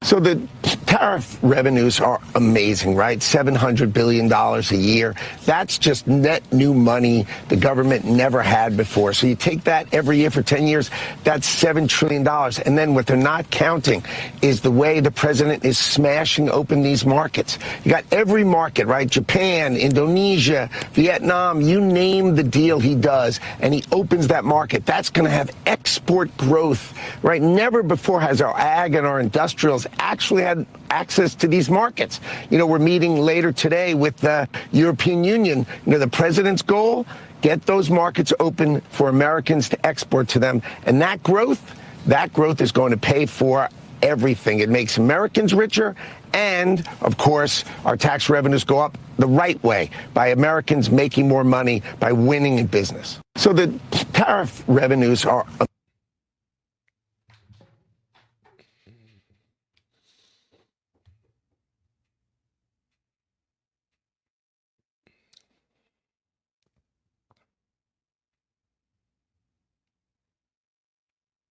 So the tariff revenues are amazing, right? $700 billion a year. That's just net new money the government never had before. So you take that every year for 10 years, that's $7 trillion. And then what they're not counting is the way the president is smashing open these markets. You got every market, right? Japan, Indonesia, Vietnam, you name the deal he does, and he opens that market. That's going to have export growth, right? Never before has our ag and our industrials actually had access to these markets. You know, we're meeting later today with the European Union. You know, the president's goal, get those markets open for Americans to export to them. And that growth is going to pay for everything. It makes Americans richer. And, of course, our tax revenues go up the right way by Americans making more money by winning in business. So the tariff revenues are...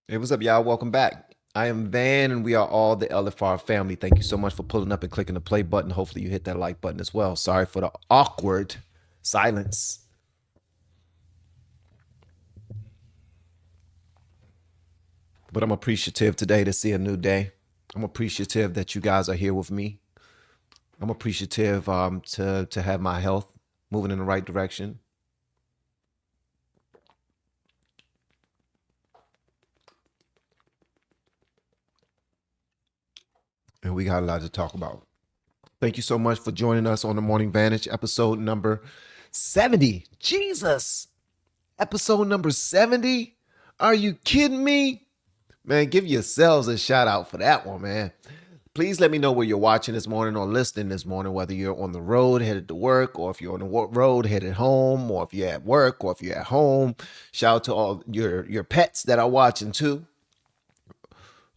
Hey, what's up, y'all? Welcome back. I am Van, and we are all the LFR family. Thank you so much for pulling up and clicking the play button. Hopefully you hit that like button as well. Sorry for the awkward silence. But I'm appreciative today to see a new day. I'm appreciative that you guys are here with me. I'm appreciative to have my health moving in the right direction. And we got a lot to talk about. Thank you so much for joining us on the Morning Vantage, episode number 70. Jesus, episode number 70? Are you kidding me? Man, give yourselves a shout out for that one, man. Please let me know where you're watching this morning or listening this morning, whether you're on the road headed to work, or if you're on the road headed home, or if you're at work, or if you're at home. Shout out to all your pets that are watching too.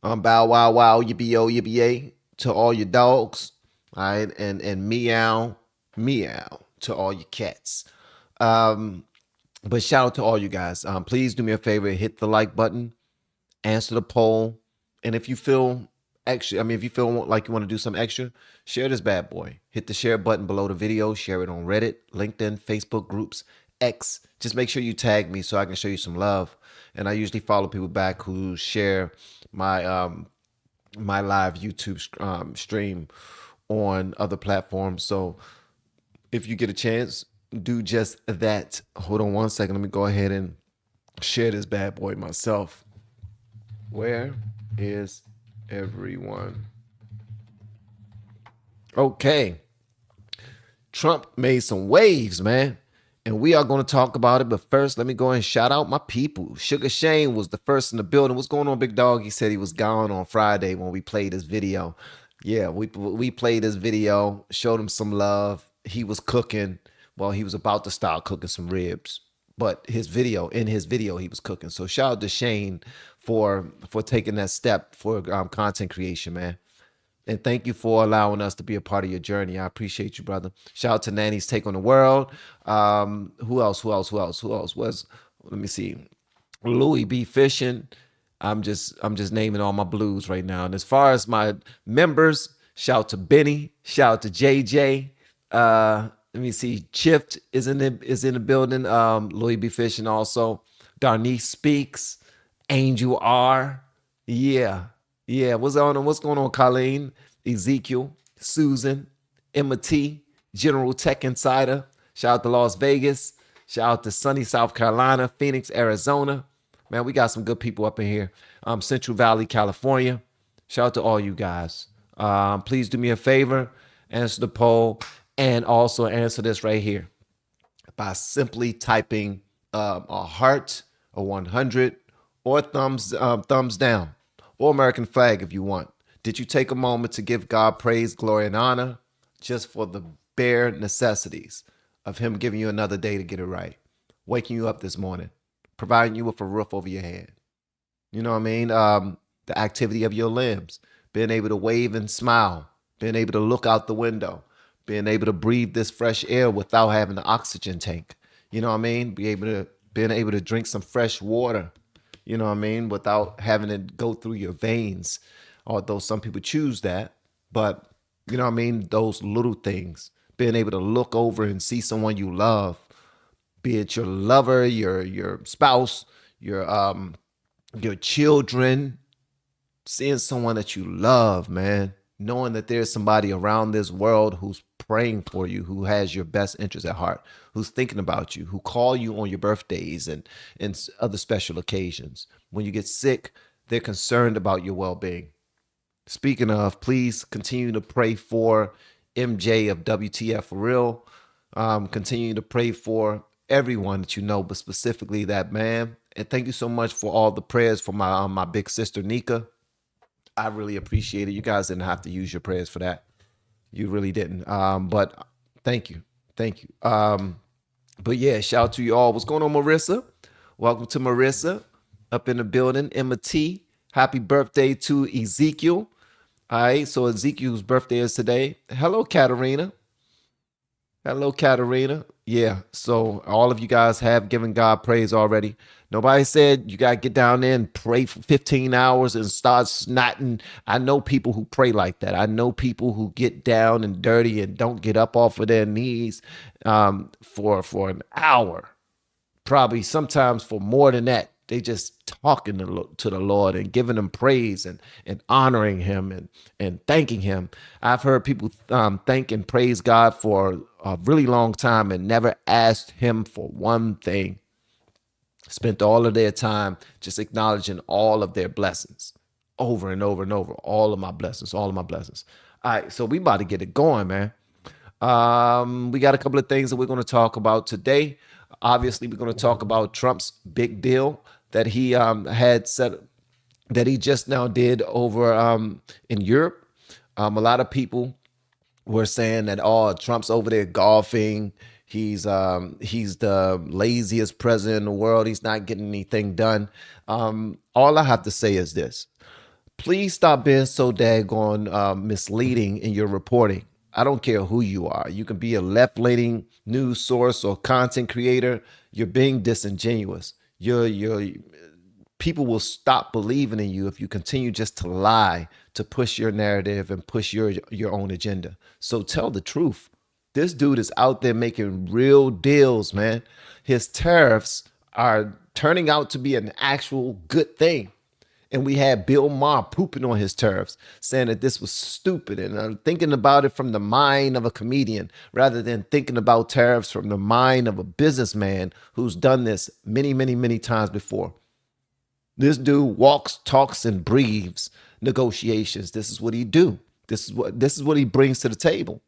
Bow wow wow, yippee yo, yippee yay to all your dogs. All right, and meow meow to all your cats. But shout out to all you guys. Please do me a favor, hit the like button, answer the poll, and if you feel extra, if you feel like you want to do some extra, share this bad boy. Hit the share button below the video. Share it on Reddit, LinkedIn, Facebook groups, X. Just make sure you tag me so I can show you some love. And I usually follow people back who share my my live YouTube stream on other platforms. So if you get a chance, do just that. Hold on one second. Let me go ahead and share this bad boy myself. Where is everyone? Okay. Trump made some waves, man. And we are going to talk about it. But first, let me go and shout out my people. Sugar Shane was the first in the building. What's going on, big dog? He said he was gone on Friday when we played this video. Yeah, we played this video, showed him some love. He was cooking. Well, he was about to start cooking some ribs. But in his video, he was cooking. So shout out to Shane for taking that step for content creation, man. And thank you for allowing us to be a part of your journey. I appreciate you, brother. Shout out to Nanny's Take on the World. Who else? Let me see. Louis B. Fishing. I'm just naming all my blues right now. And as far as my members, shout out to Benny. Shout out to JJ. Let me see. Chift is in the building. Louis B. Fishing also. Darnice Speaks. Angel R. Yeah. What's going on, Colleen, Ezekiel, Susan, Emma T, General Tech Insider. Shout out to Las Vegas. Shout out to sunny South Carolina, Phoenix, Arizona. Man, we got some good people up in here. Central Valley, California. Shout out to all you guys. Please do me a favor, answer the poll, and also answer this right here by simply typing a heart, a 100, or thumbs down. Or American flag if you want. Did you take a moment to give God praise, glory, and honor just for the bare necessities of him giving you another day to get it right? Waking you up this morning, providing you with a roof over your head. You know what I mean? The activity of your limbs, being able to wave and smile, being able to look out the window, being able to breathe this fresh air without having the oxygen tank. You know what I mean? Being able to drink some fresh water. You know what I mean? Without having it go through your veins. although some people choose that. But you know what I mean? Those little things, being able to look over and see someone you love, be it your lover, your spouse, your children, seeing someone that you love, man, knowing that there's somebody around this world who's praying for you, who has your best interest at heart, who's thinking about you, who call you on your birthdays and other special occasions. When you get sick, they're concerned about your well-being. Speaking of, please continue to pray for MJ of WTF for real. Continue to pray for everyone that you know, but specifically that man. And thank you so much for all the prayers for my big sister Nika. I really appreciate it. You guys didn't have to use your prayers for that. You really didn't. But thank you. Thank you. But yeah, shout out to you all. What's going on, Marissa? Welcome to Marissa up in the building. Emma T. Happy birthday to Ezekiel. All right. So Ezekiel's birthday is today. Hello, Katarina. Hello, Katarina. Yeah, so all of you guys have given God praise already. Nobody said you got to get down there and pray for 15 hours and start snotting. I know people who pray like that. I know people who get down and dirty and don't get up off of their knees for an hour, probably sometimes for more than that. They just talking to the Lord and giving him praise and honoring him and thanking him. I've heard people thank and praise God for a really long time and never asked him for one thing. Spent all of their time just acknowledging all of their blessings over and over and over. All of my blessings, all of my blessings. All right, so we about to get it going, man. We got a couple of things that we're going to talk about today. Obviously, we're going to talk about Trump's big deal that he had said that he just now did over in Europe. A lot of people were saying that, oh, Trump's over there golfing. He's the laziest president in the world. He's not getting anything done. All I have to say is this. Please stop being so daggone misleading in your reporting. I don't care who you are. You can be a left-leaning news source or content creator. You're being disingenuous. People will stop believing in you if you continue just to lie, to push your narrative and push your own agenda. So tell the truth. This dude is out there making real deals, man. His tariffs are turning out to be an actual good thing. And we had Bill Maher pooping on his tariffs, saying that this was stupid. And I'm thinking about it from the mind of a comedian rather than thinking about tariffs from the mind of a businessman who's done this many, many, many times before. This dude walks, talks, and breathes negotiations. This is what he do. This is what he brings to the table.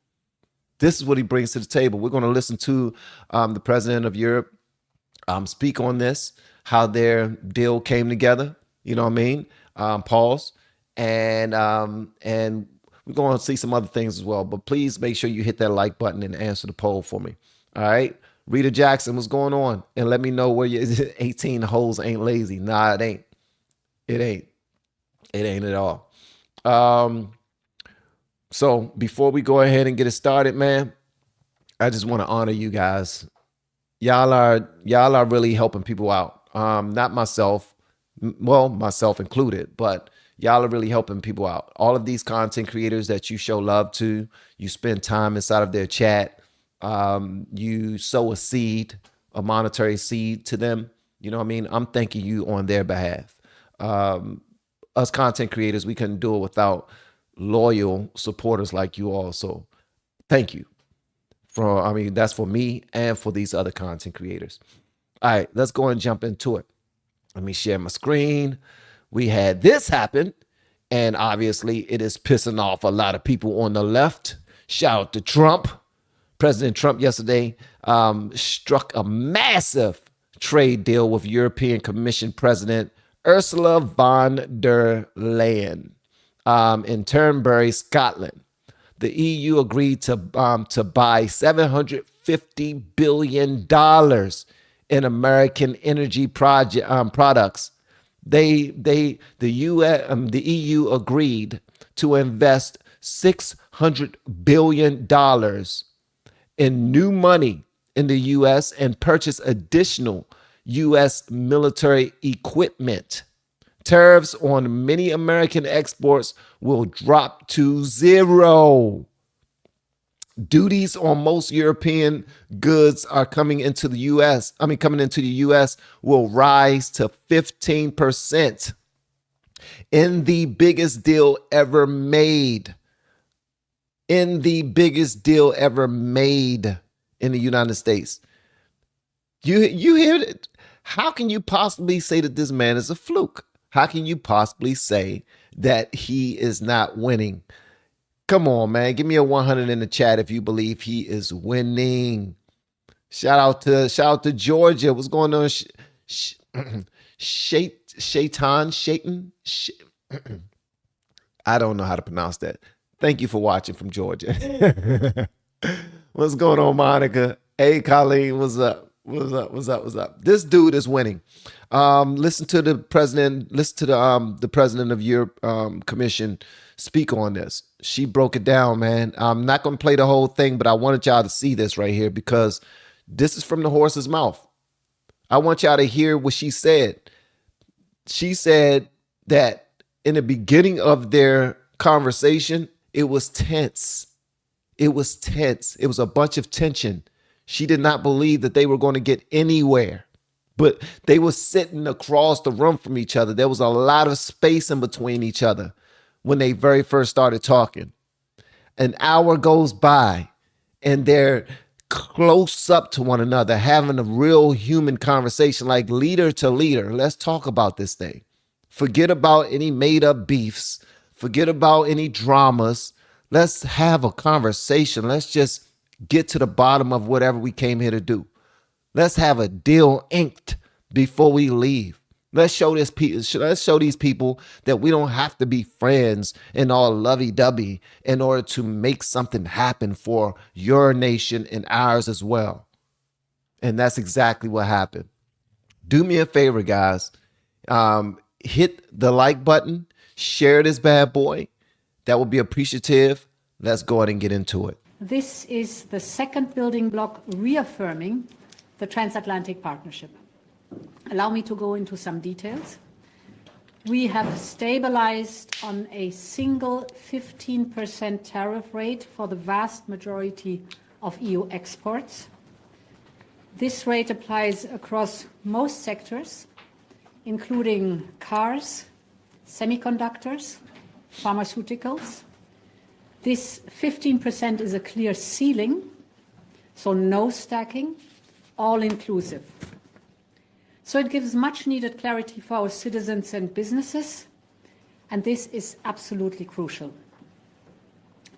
This is what he brings to the table. We're going to listen to the president of Europe speak on this, how their deal came together. You know what I mean? Pause. And we're going to see some other things as well. But please make sure you hit that like button and answer the poll for me. All right. Rita Jackson, what's going on? And let me know where you 18 hoes ain't lazy. Nah, it ain't. It ain't. It ain't at all. So before we go ahead and get it started, man, I just want to honor you guys. Y'all are really helping people out. Not myself. Well, myself included, but y'all are really helping people out. All of these content creators that you show love to, you spend time inside of their chat, you sow a seed, a monetary seed to them. You know what I mean? I'm thanking you on their behalf. Us content creators, we couldn't do it without loyal supporters like you all. So thank you. That's for me and for these other content creators. All right, let's go and jump into it. Let me share my screen. We had this happen, and obviously it is pissing off a lot of people on the left. Shout out to Trump. President Trump yesterday struck a massive trade deal with European Commission President Ursula von der Leyen in Turnberry, Scotland. The EU agreed to buy $750 billion in American energy products. The EU agreed to invest $600 billion in new money in the U.S. and purchase additional U.S. military equipment Tariffs on many American exports will drop to zero. Duties on most European goods are coming into the US will rise to 15% in the biggest deal ever made. In the biggest deal ever made in the United States. You hear it? How can you possibly say that this man is a fluke? How can you possibly say that he is not winning? Come on, man. Give me a 100 in the chat if you believe he is winning. Shout out to Georgia. What's going on? Shaitan? I don't know how to pronounce that. Thank you for watching from Georgia. What's going on, Monica? Hey, Colleen, what's up? What's up? This dude is winning. Listen to the president. Listen to the president of your commission speak on this. She broke it down, man. I'm not going to play the whole thing, but I wanted y'all to see this right here because this is from the horse's mouth. I want y'all to hear what she said. She said that in the beginning of their conversation, it was tense. It was tense. It was a bunch of tension. She did not believe that they were going to get anywhere, but they were sitting across the room from each other. There was a lot of space in between each other when they very first started talking. An hour goes by and they're close up to one another, having a real human conversation, like leader to leader. Let's talk about this thing. Forget about any made up beefs. Forget about any dramas. Let's have a conversation. Let's just get to the bottom of whatever we came here to do. Let's have a deal inked before we leave. Let's show these people that we don't have to be friends and all lovey-dovey in order to make something happen for your nation and ours as well. And that's exactly what happened. Do me a favor, guys. Hit the like button. Share this bad boy. That would be appreciative. Let's go ahead and get into it. This is the second building block reaffirming the transatlantic partnership. Allow me to go into some details. We have stabilized on a single 15% tariff rate for the vast majority of EU exports. This rate applies across most sectors, including cars, semiconductors, pharmaceuticals. This 15% is a clear ceiling, so no stacking, all inclusive. So it gives much needed clarity for our citizens and businesses, and this is absolutely crucial.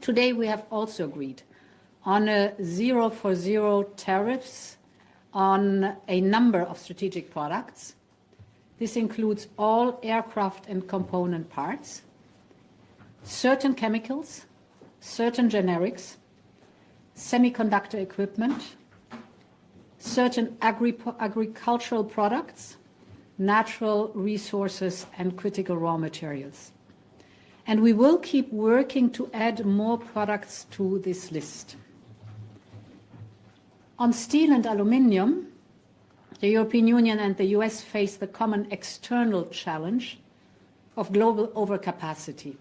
Today we have also agreed on a 0 for 0 tariffs on a number of strategic products. This includes all aircraft and component parts, certain chemicals, certain generics, semiconductor equipment, certain agricultural products, natural resources, and critical raw materials. And we will keep working to add more products to this list. On steel and aluminium, the European Union and the US face the common external challenge of global overcapacity.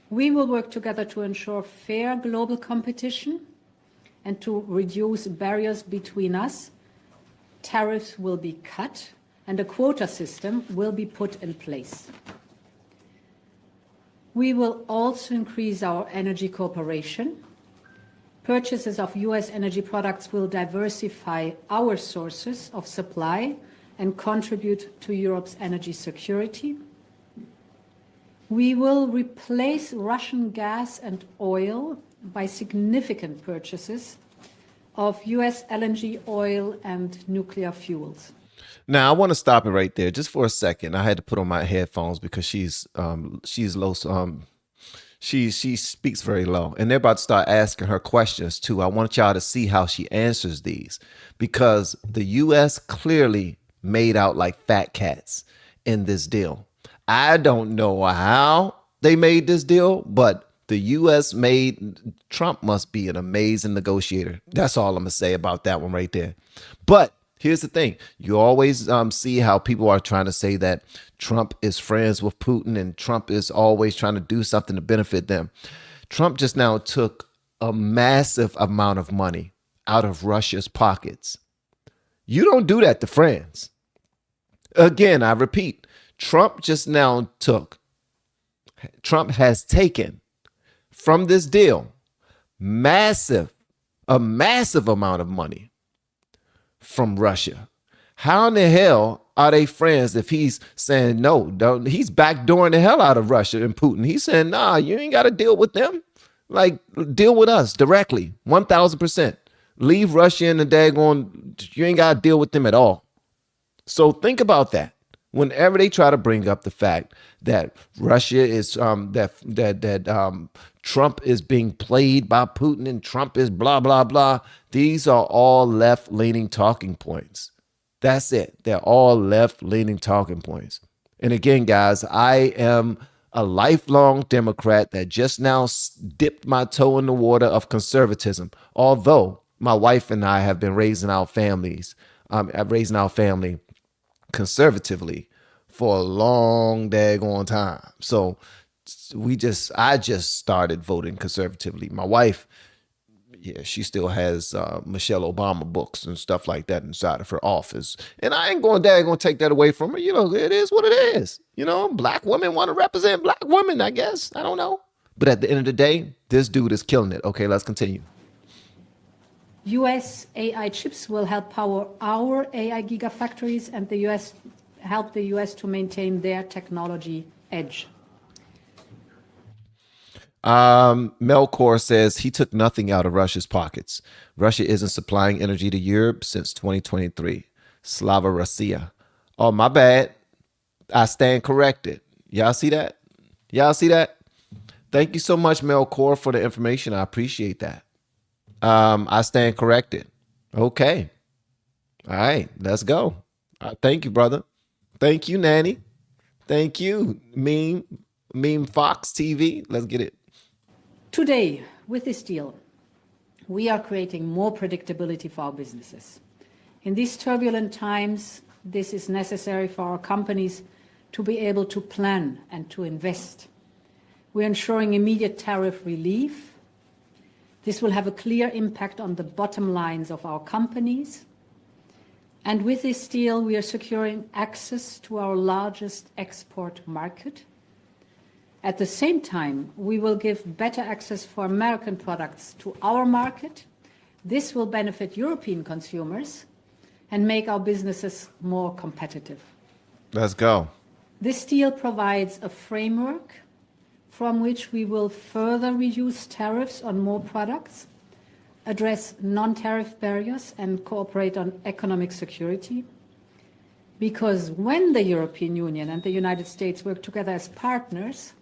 We will work together to ensure fair global competition and to reduce barriers between us. Tariffs will be cut and a quota system will be put in place. We will also increase our energy cooperation. Purchases of US energy products will diversify our sources of supply and contribute to Europe's energy security. We will replace Russian gas and oil by significant purchases of US LNG oil and nuclear fuels. Now, I want to stop it right there just for a second. I had to put on my headphones because she's low. She speaks very low, and they're about to start asking her questions too. I want y'all to see how she answers these, because the U.S. clearly made out like fat cats in this deal. I don't know how they made this deal, but the U.S. Trump must be an amazing negotiator. That's all I'm going to say about that one right there. But Here's the thing. You always see how people are trying to say that Trump is friends with Putin and Trump is always trying to do something to benefit them. Trump just now took a massive amount of money out of Russia's pockets. You don't do that to friends. Again, I repeat, Trump has taken from this deal a massive amount of money from Russia. How in the hell are they friends if he's saying no? He's backdooring the hell out of Russia and Putin. He's saying, nah, you ain't got to deal with them. Like, deal with us directly, 1,000%. Leave Russia in the daggone, you ain't got to deal with them at all. So think about that. Whenever they try to bring up the fact that Russia is Trump is being played by Putin and Trump is blah, blah, blah. These are all left-leaning talking points. That's it. They're all left-leaning talking points. And again, guys, I am a lifelong Democrat that just now dipped my toe in the water of conservatism. Although my wife and I have been raising our family conservatively for a long daggone time. So I just started voting conservatively. My wife, yeah, she still has Michelle Obama books and stuff like that inside of her office. And I ain't going to take that away from her. You know, it is what it is. You know, black women want to represent black women, I guess. I don't know. But at the end of the day, this dude is killing it. Okay, let's continue. US AI chips will help power our AI gigafactories and help the US to maintain their technology edge. Melkor says he took nothing out of Russia's pockets. Russia isn't supplying energy to Europe since 2023. Slava Russia. Oh, my bad. I stand corrected. Y'all see that? Y'all see that? Thank you so much, Melkor, for the information. I appreciate that. I stand corrected. Okay. All right, let's go. Thank you, brother. Thank you, Nanny. Thank you, Meme Fox TV. Let's get it. Today, with this deal, we are creating more predictability for our businesses. In these turbulent times, this is necessary for our companies to be able to plan and to invest. We're ensuring immediate tariff relief. This will have a clear impact on the bottom lines of our companies. And with this deal, we are securing access to our largest export market. At the same time, we will give better access for American products to our market. This will benefit European consumers and make our businesses more competitive. Let's go. This deal provides a framework from which we will further reduce tariffs on more products, address non-tariff barriers, and cooperate on economic security. Because when the European Union and the United States work together as partners,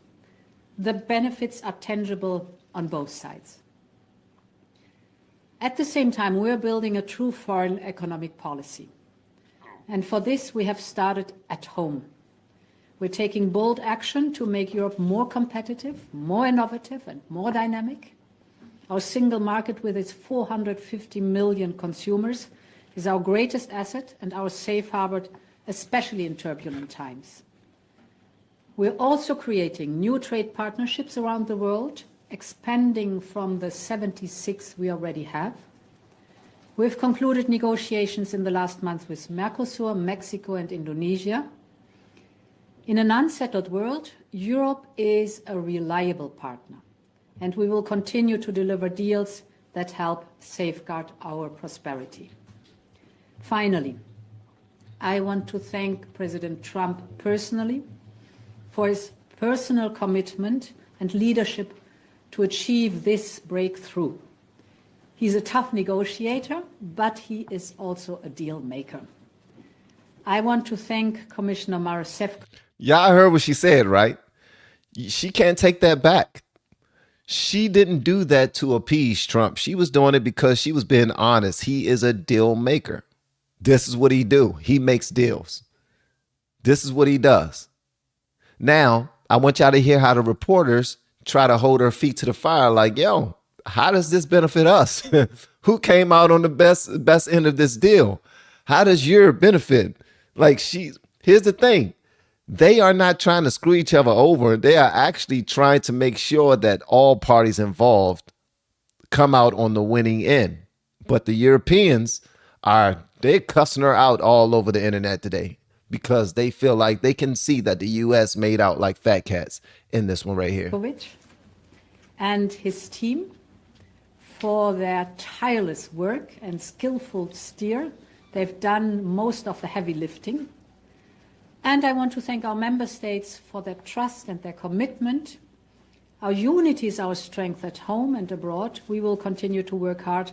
the benefits are tangible on both sides. At the same time, we're building a true foreign economic policy. And for this, we have started at home. We're taking bold action to make Europe more competitive, more innovative, and more dynamic. Our single market with its 450 million consumers is our greatest asset and our safe harbor, especially in turbulent times. We're also creating new trade partnerships around the world, expanding from the 76 we already have. We've concluded negotiations in the last month with Mercosur, Mexico, and Indonesia. In an unsettled world, Europe is a reliable partner, and we will continue to deliver deals that help safeguard our prosperity. Finally, I want to thank President Trump personally for his personal commitment and leadership to achieve this breakthrough. He's a tough negotiator, but he is also a deal maker. I want to thank Commissioner MAHER. Y'all heard what she said, right? She can't take that back. She didn't do that to appease Trump. She was doing it because she was being honest. He is a deal maker. This is what he do. He makes deals. This is what he does. Now, I want y'all to hear how the reporters try to hold her feet to the fire like, yo, how does this benefit us? Who came out on the best end of this deal? How does Europe benefit? Like here's the thing. They are not trying to screw each other over. They are actually trying to make sure that all parties involved come out on the winning end. But the Europeans they're cussing her out all over the internet today because they feel like they can see that the US made out like fat cats in this one right here. And his team for their tireless work and skillful steer. They've done most of the heavy lifting. And I want to thank our member states for their trust and their commitment. Our unity is our strength at home and abroad. We will continue to work hard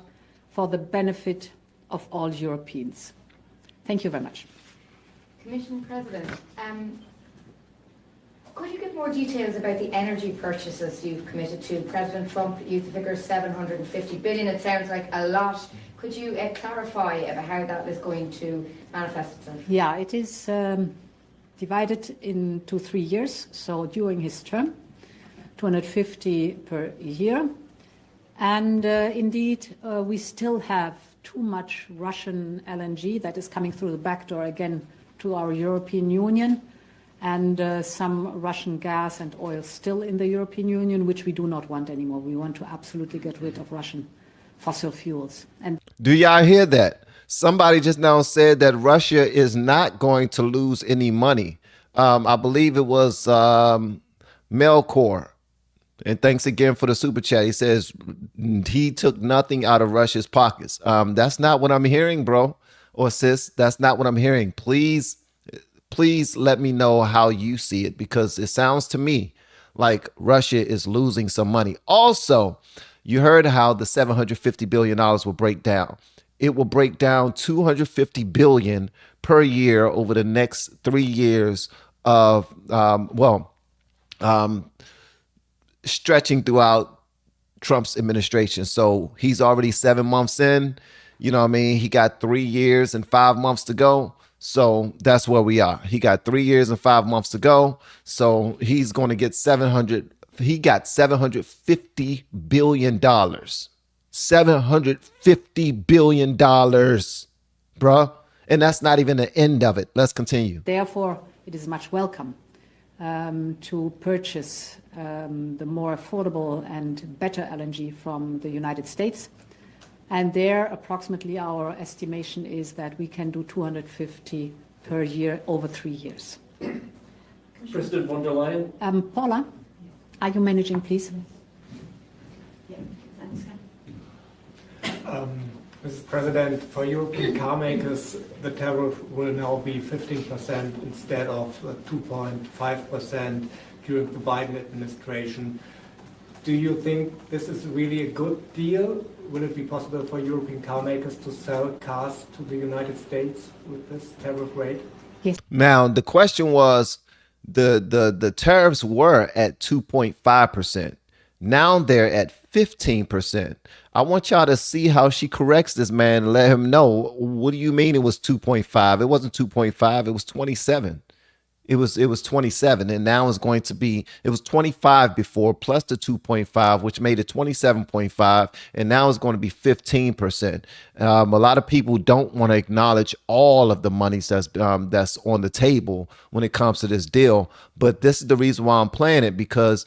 for the benefit of all Europeans. Thank you very much. Commission President, could you give more details about the energy purchases you've committed to? President Trump used the figure 750 billion. It sounds like a lot. Could you clarify about how that is going to manifest itself? Yeah, it is divided into 3 years. So during his term, 250 per year. And indeed, we still have too much Russian LNG that is coming through the back door again to our European Union, and some Russian gas and oil still in the European Union, which we do not want anymore. We want to absolutely get rid of Russian fossil fuels. And do y'all hear that? Somebody just now said that Russia is not going to lose any money. I believe it was Melkor. And thanks again for the super chat. He says he took nothing out of Russia's pockets. That's not what I'm hearing, bro or sis. That's not what I'm hearing. Please let me know how you see it, because it sounds to me like Russia is losing some money. Also, you heard how the $750 billion will break down. It will break down $250 billion per year over the next 3 years of, stretching throughout Trump's administration. So he's already 7 months in, you know what I mean? He got 3 years and 5 months to go. So that's where we are. He got 3 years and 5 months to go. So he's going to get $750 billion. $750 billion, bruh. And that's not even the end of it. Let's continue. Therefore, it is much welcome to purchase the more affordable and better LNG from the United States. And there, approximately, our estimation is that we can do 250 per year over 3 years. President von der Leyen. Paula, are you managing, please? Mr. President, for European car makers, the tariff will now be 15% instead of 2.5% during the Biden administration. Do you think this is really a good deal? Will it be possible for European car makers to sell cars to the United States with this tariff rate? Yes. Now, the question was, the tariffs were at 2.5%. Now they're at 15%. I want y'all to see how she corrects this man and let him know, what do you mean it was 2.5? It wasn't 2.5, it was 27. It was 27, and now it's going to be, it was 25 before plus the 2.5, which made it 27.5, and now it's going to be 15%. A lot of people don't want to acknowledge all of the monies that's on the table when it comes to this deal, but this is the reason why I'm playing it, because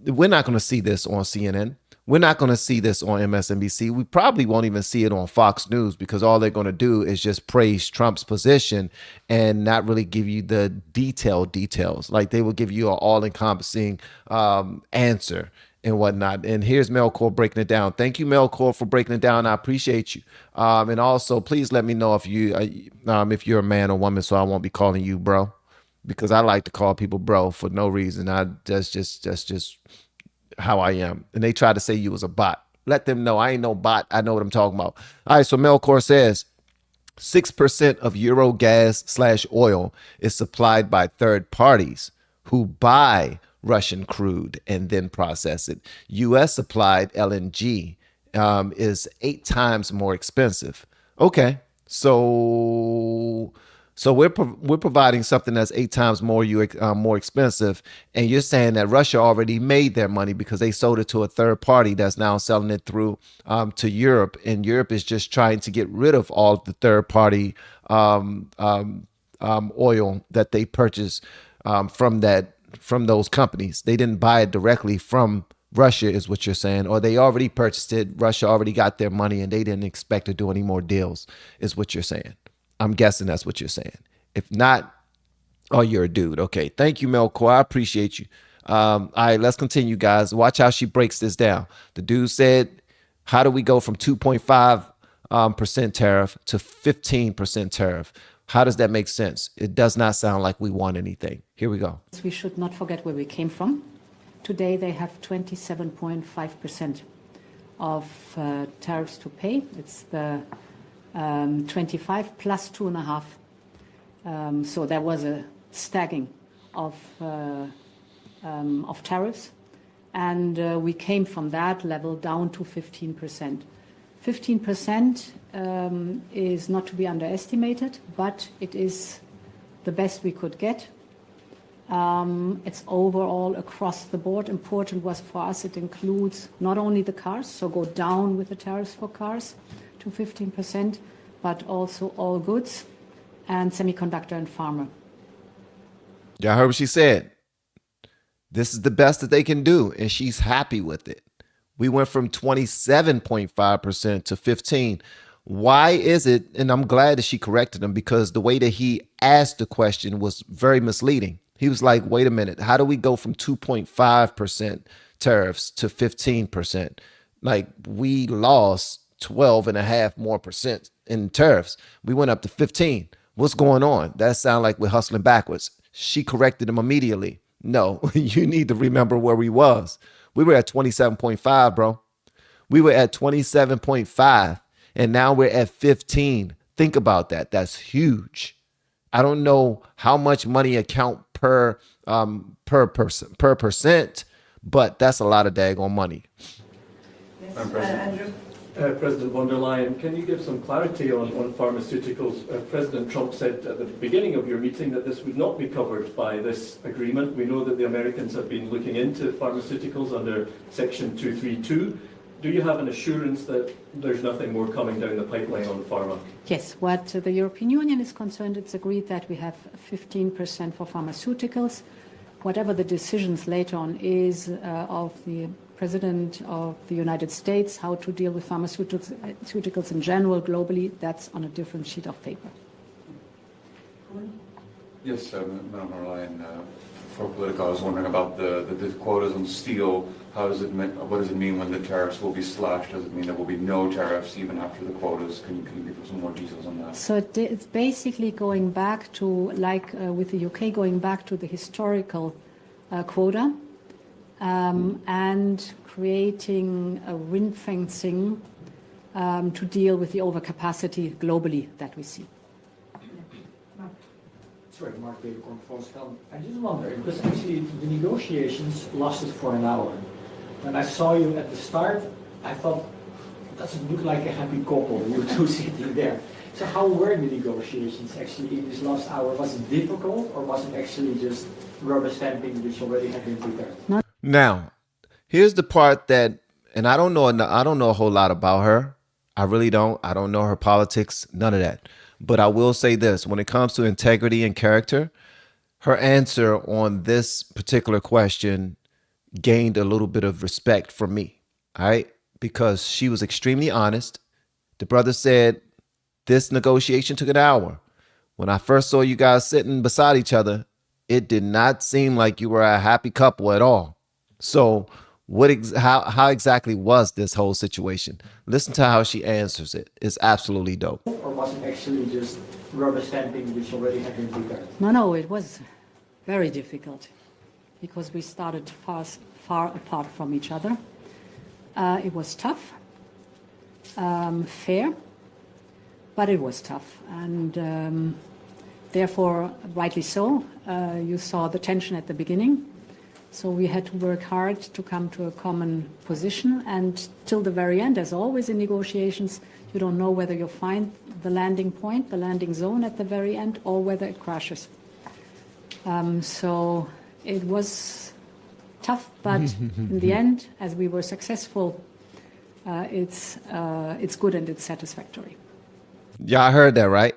we're not going to see this on CNN. We're not going to see this on MSNBC. We probably won't even see it on Fox News, because all they're going to do is just praise Trump's position and not really give you the details. Like, they will give you an all-encompassing answer and whatnot. And here's Melkor breaking it down. Thank you, Melkor, for breaking it down. I appreciate you. And also, please let me know if you're a man or woman, so I won't be calling you bro, because I like to call people bro for no reason. That's just how I am. And they try to say you was a bot. Let them know I ain't no bot. I know what I'm talking about. All right, so Melkor says 6% of Euro gas/oil is supplied by third parties who buy Russian crude and then process it. U.S. supplied LNG is 8 times more expensive. Okay, so So we're providing something that's 8 times more expensive, and you're saying that Russia already made their money because they sold it to a third party that's now selling it through to Europe, and Europe is just trying to get rid of all the third party oil that they purchase from those companies. They didn't buy it directly from Russia, is what you're saying, or they already purchased it. Russia already got their money, and they didn't expect to do any more deals, is what you're saying. I'm guessing that's what you're saying. If not, oh, you're a dude. Okay. Thank you, Melkor. I appreciate you. All right, let's continue, guys. Watch how she breaks this down. The dude said, how do we go from 2.5% tariff to 15% tariff? How does that make sense? It does not sound like we want anything. Here we go. We should not forget where we came from. Today they have 27.5% of tariffs to pay. It's the 25 plus 2.5. So there was a stacking of tariffs, and we came from that level down to 15%. 15% is not to be underestimated, but it is the best we could get. It's overall across the board. Important was for us, it includes not only the cars, so go down with the tariffs for cars to 15%, but also all goods and semiconductor and pharma. Y'all heard what she said. This is the best that they can do, and she's happy with it. We went from 27.5% to 15%. Why is it? And I'm glad that she corrected him, because the way that he asked the question was very misleading. He was like, wait a minute, how do we go from 2.5% tariffs to 15%? Like, we lost 12.5% more in tariffs. We went up to 15. What's going on? That sounds like we're hustling backwards. She corrected him immediately. No, you need to remember where we was. We were at 27.5, bro. We were at 27.5, and now we're at 15. Think about that. That's huge. I don't know how much money account per percent, but that's a lot of daggone money. Andrew? President von der Leyen, can you give some clarity on pharmaceuticals? President Trump said at the beginning of your meeting that this would not be covered by this agreement. We know that the Americans have been looking into pharmaceuticals under Section 232. Do you have an assurance that there's nothing more coming down the pipeline on pharma? Yes, what the European Union is concerned, it's agreed that we have 15% for pharmaceuticals. Whatever the decisions later on is of the President of the United States, how to deal with pharmaceuticals in general, globally, that's on a different sheet of paper. Yes, Madam von der Leyen, for Politico, I was wondering about the quotas on steel. What does it mean when the tariffs will be slashed? Does it mean there will be no tariffs even after the quotas? Can you give us some more details on that? So it's basically going back to, like with the UK, going back to the historical quota and creating a ring fencing to deal with the overcapacity globally that we see. Sorry, Mark Baker from Volkskrant. I just wonder, because actually the negotiations lasted for an hour. When I saw you at the start, I thought, doesn't look like a happy couple, you two sitting there. So how were the negotiations actually in this last hour? Was it difficult, or was it actually just rubber stamping which already had been prepared? Now, here's the part that, and I don't know a whole lot about her. I really don't. I don't know her politics, none of that. But I will say this, when it comes to integrity and character, her answer on this particular question gained a little bit of respect from me, all right? Because she was extremely honest. The brother said, this negotiation took an hour. When I first saw you guys sitting beside each other, it did not seem like you were a happy couple at all. So how exactly was this whole situation? Listen to how she answers it. It's absolutely dope. Or was it actually just rubber stamping which already had been prepared? No, it was very difficult because we started far apart from each other. It was tough, fair, but it was tough. And therefore, rightly so, you saw the tension at the beginning. So we had to work hard to come to a common position, and till the very end, as always in negotiations, you don't know whether you'll find the landing point, the landing zone at the very end, or whether it crashes. So it was tough, but in the end, as we were successful, it's good and it's satisfactory. Y'all heard that, right?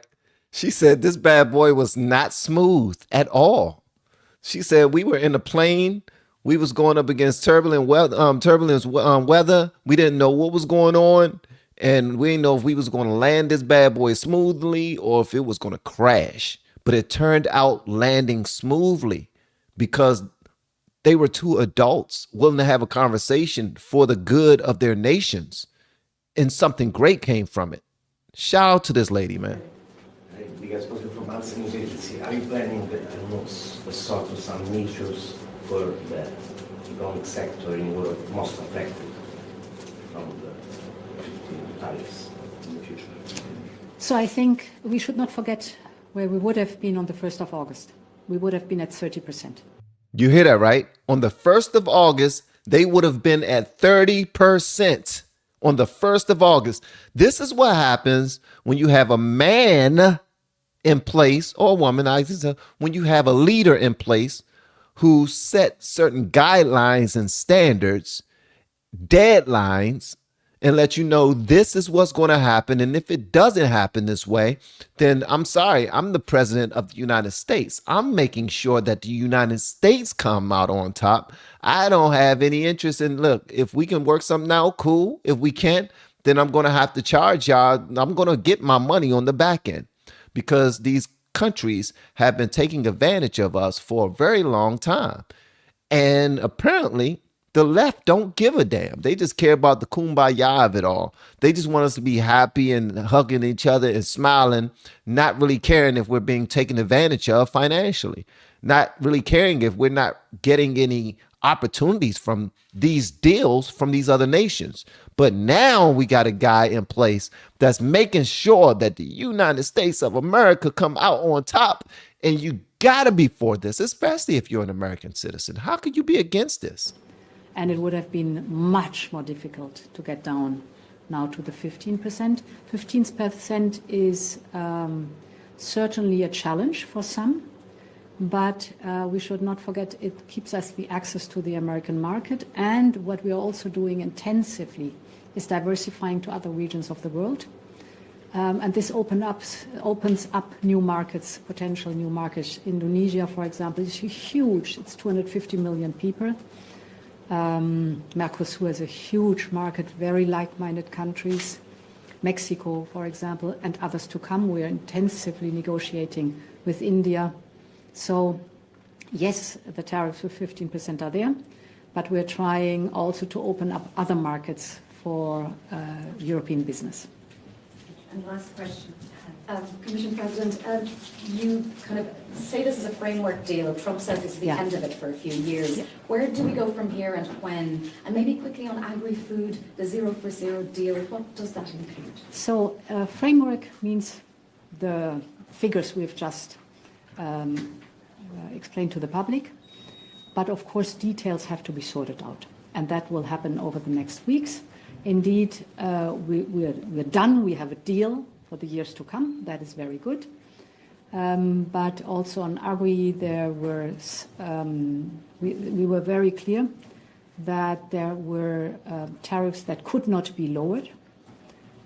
She said this bad boy was not smooth at all. She said we were in a plane. We was going up against turbulent weather. We didn't know what was going on. And we didn't know if we was going to land this bad boy smoothly or if it was going to crash. But it turned out landing smoothly because they were two adults willing to have a conversation for the good of their nations. And something great came from it. Shout out to this lady, man. Because from Answer News Agency, are you planning a sort of some measures for the economic sector in Europe most affected from the 15 tariffs in the future? So I think we should not forget where we would have been on the 1st of August. We would have been at 30%. You hear that, right? On the 1st of August, they would have been at 30%. On the 1st of August. This is what happens when you have a man in place, or a woman, when you have a leader in place who set certain guidelines and standards, deadlines, and let you know this is what's going to happen. And if it doesn't happen this way, then I'm sorry, I'm the president of the United States. I'm making sure that the United States come out on top. I don't have any interest in, look, if we can work something out, cool. If we can't, then I'm going to have to charge y'all. I'm going to get my money on the back end because these countries have been taking advantage of us for a very long time. And apparently, the left don't give a damn. They just care about the kumbaya of it all. They just want us to be happy and hugging each other and smiling, not really caring if we're being taken advantage of financially, not really caring if we're not getting any opportunities from these deals from these other nations. But now we got a guy in place that's making sure that the United States of America come out on top, and you got to be for this, especially if you're an American citizen. How could you be against this? And it would have been much more difficult to get down now to the 15%. 15% is certainly a challenge for some, but we should not forget it keeps us the access to the American market. And what we are also doing intensively is diversifying to other regions of the world. And this opens up new markets, potential new markets. Indonesia, for example, is huge. It's 250 million people. Mercosur is a huge market, very like-minded countries. Mexico, for example, and others to come. We are intensively negotiating with India. So, yes, the tariffs with 15% are there, but we're trying also to open up other markets for European business. And last question. Commission President, you kind of say this is a framework deal. Trump says it's the end of it for a few years. Yeah. Where do we go from here and when? And maybe quickly on agri-food, the 0 for 0 deal, what does that include? So framework means the figures we've just explained to the public. But of course, details have to be sorted out. And that will happen over the next weeks. Indeed, we're done. We have a deal for the years to come. That is very good. But also on agri, there were we were very clear that there were tariffs that could not be lowered.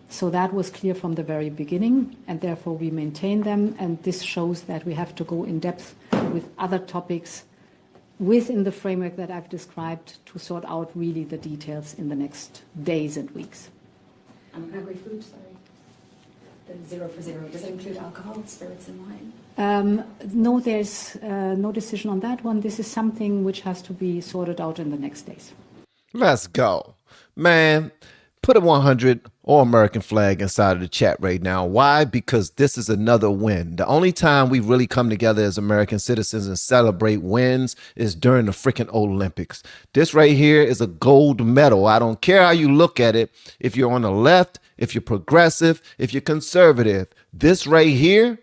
So that was clear from the very beginning, and therefore we maintain them. And this shows that we have to go in depth with other topics within the framework that I've described to sort out really the details in the next days and weeks. And agri-food, sorry. The 0 for 0, does it include alcohol, spirits and wine? No, there's no decision on that one. This is something which has to be sorted out in the next days. Let's go. Man, put a 100 or American flag inside of the chat right now. Why? Because this is another win. The only time we really come together as American citizens and celebrate wins is during the freaking Olympics. This right here is a gold medal. I don't care how you look at it. If you're on the left, if you're progressive, if you're conservative, this right here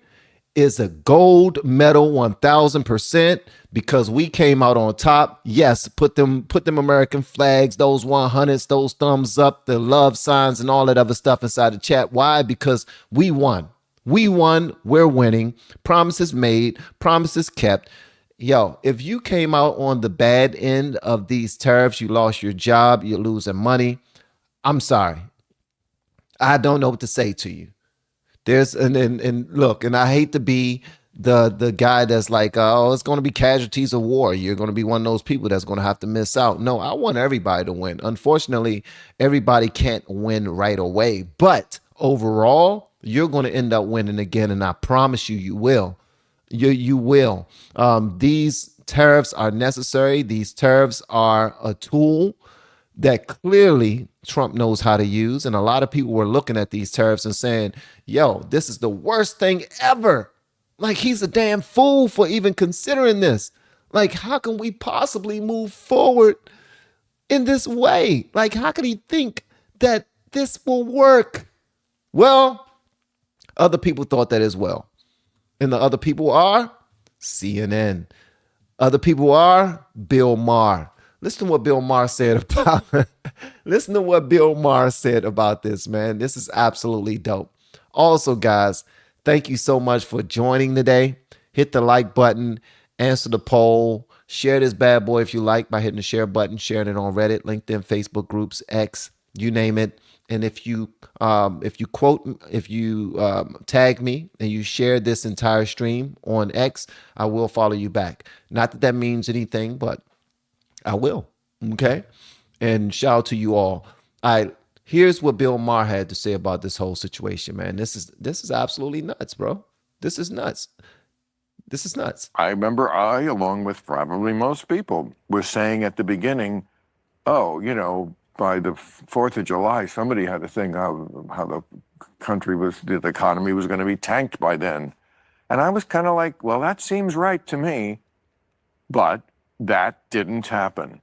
is a gold medal 1000% because we came out on top. Yes, put them American flags, those 100s, those thumbs up, the love signs and all that other stuff inside the chat. Why? Because we won. We won. We're winning. Promises made, promises kept. Yo, if you came out on the bad end of these tariffs, you lost your job, you're losing money. I'm sorry. I don't know what to say to you. There's and look, and I hate to be the guy that's like, oh, it's going to be casualties of war. You're going to be one of those people that's going to have to miss out. No, I want everybody to win. Unfortunately, everybody can't win right away. But overall, you're going to end up winning again, and I promise you, you will. You will. These tariffs are necessary. These tariffs are a tool that clearly Trump knows how to use. And a lot of people were looking at these tariffs and saying, yo, this is the worst thing ever. Like, he's a damn fool for even considering this. Like, how can we possibly move forward in this way? Like, how can he think that this will work? Well, other people thought that as well. And the other people are CNN. Other people are Bill Maher. Listen to what Bill Maher said about listen to what Bill Maher said about this, man. This is absolutely dope. Also, guys, thank you so much for joining today. Hit the like button, answer the poll, share this bad boy if you like by hitting the share button, sharing it on Reddit, LinkedIn, Facebook groups, X, you name it. And if you tag me and you share this entire stream on X, I will follow you back. Not that that means anything, but I will. Okay. And shout out to you all. Here's what Bill Maher had to say about this whole situation, man. This is absolutely nuts, bro. This is nuts. This is nuts. I remember along with probably most people, was saying at the beginning, oh, you know, by the 4th of July, somebody had to think how the country was, the economy was going to be tanked by then. And I was kind of like, well, that seems right to me. But that didn't happen.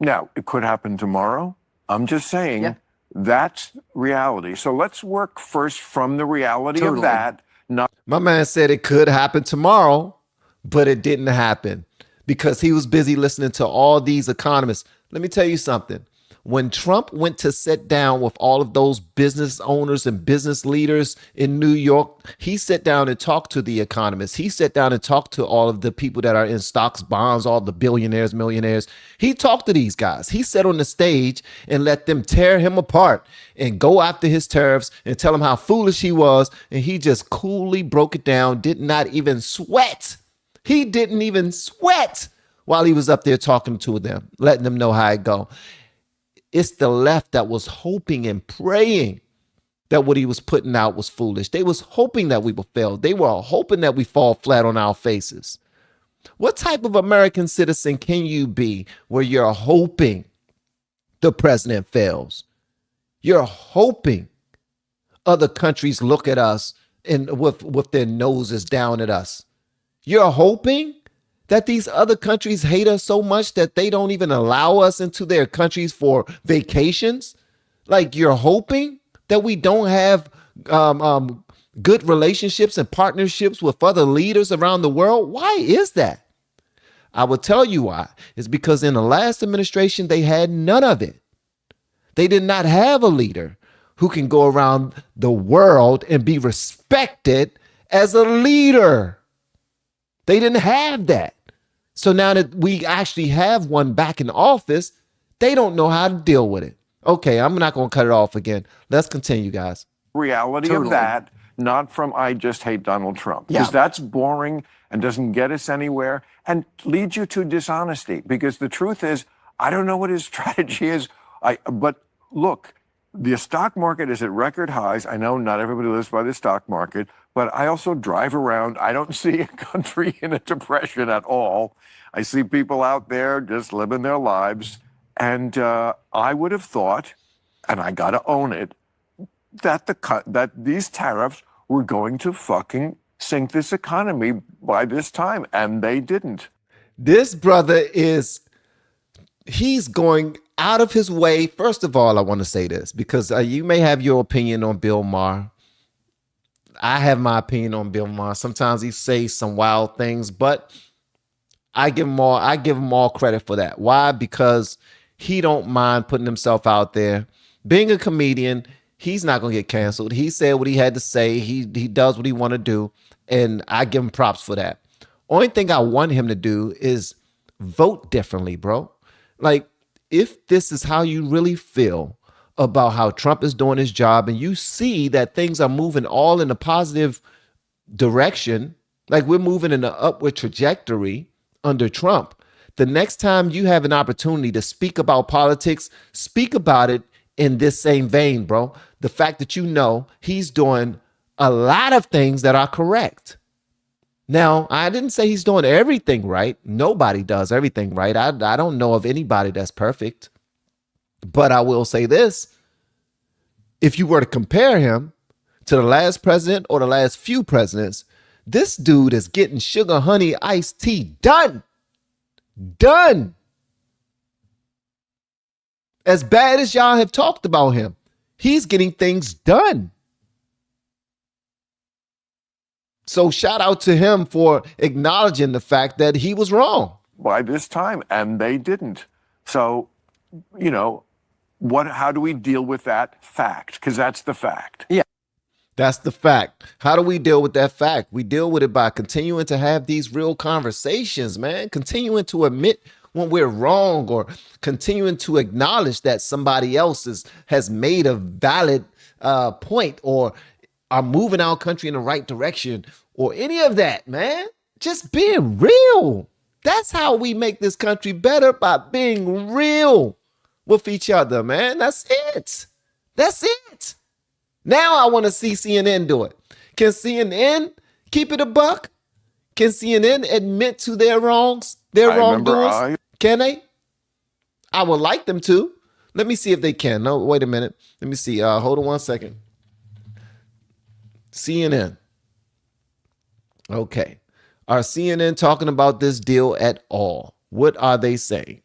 Now, it could happen tomorrow. I'm just saying that's reality. So let's work first from the reality of that. Not My man said it could happen tomorrow, but it didn't happen because he was busy listening to all these economists. Let me tell you something. When Trump went to sit down with all of those business owners and business leaders in New York, he sat down and talked to the economists. He sat down and talked to all of the people that are in stocks, bonds, all the billionaires, millionaires. He talked to these guys. He sat on the stage and let them tear him apart and go after his tariffs and tell him how foolish he was. And he just coolly broke it down, did not even sweat. He didn't even sweat while he was up there talking to them, letting them know how it go. It's the left that was hoping and praying that what he was putting out was foolish. They was hoping that we would fail. They were hoping that we fall flat on our faces. What type of American citizen can you be where you're hoping the president fails? You're hoping other countries look at us and with their noses down at us. You're hoping that these other countries hate us so much that they don't even allow us into their countries for vacations. Like, you're hoping that we don't have good relationships and partnerships with other leaders around the world. Why is that? I will tell you why. It's because in the last administration, they had none of it. They did not have a leader who can go around the world and be respected as a leader. They didn't have that. So now that we actually have one back in office, they don't know how to deal with it. Okay, I'm not going to cut it off again. Let's continue, guys. reality of that, not from I just hate Donald Trump. Because that's boring and doesn't get us anywhere and leads you to dishonesty. Because the truth is, I don't know what his strategy is. But look, the stock market is at record highs. I know not everybody lives by the stock market, but I also drive around. I don't see a country in a depression at all. I see people out there just living their lives. And I would have thought, and I got to own it, that that these tariffs were going to fucking sink this economy by this time, and they didn't. This brother he's going out of his way. First of all, I want to say this because you may have your opinion on Bill Maher. I have my opinion on Bill Maher. Sometimes he says some wild things, but I give him all credit for that. Why? Because he don't mind putting himself out there. Being a comedian, he's not gonna get canceled. He said what he had to say. He does what he want to do, and I give him props for that. Only thing I want him to do is vote differently, bro. Like, if this is how you really feel about how Trump is doing his job, and you see that things are moving all in a positive direction, like we're moving in an upward trajectory under Trump, the next time you have an opportunity to speak about politics, speak about it in this same vein, bro. The fact that you know he's doing a lot of things that are correct. Now, I didn't say he's doing everything right. Nobody does everything right. I don't know of anybody that's perfect. But I will say this. If you were to compare him to the last president or the last few presidents, this dude is getting sugar, honey, iced tea done. Done. As bad as y'all have talked about him, he's getting things done. So shout out to him for acknowledging the fact that he was wrong by this time, and they didn't. So, you know, how do we deal with that fact? Because that's the fact. Yeah. That's the fact. How do we deal with that fact? We deal with it by continuing to have these real conversations, man. Continuing to admit when we're wrong, or continuing to acknowledge that somebody else has made a valid point, or are moving our country in the right direction, or any of that, man. Just being real. That's how we make this country better, by being real with each other, man. That's it. That's it. Now I want to see CNN do it. Can CNN keep it a buck? Can CNN admit to their wrongs, their wrongdoings? Can they? I would like them to. Let me see if they can. No, wait a minute. Let me see. Hold on one second. CNN. Okay. Are CNN talking about this deal at all? What are they saying?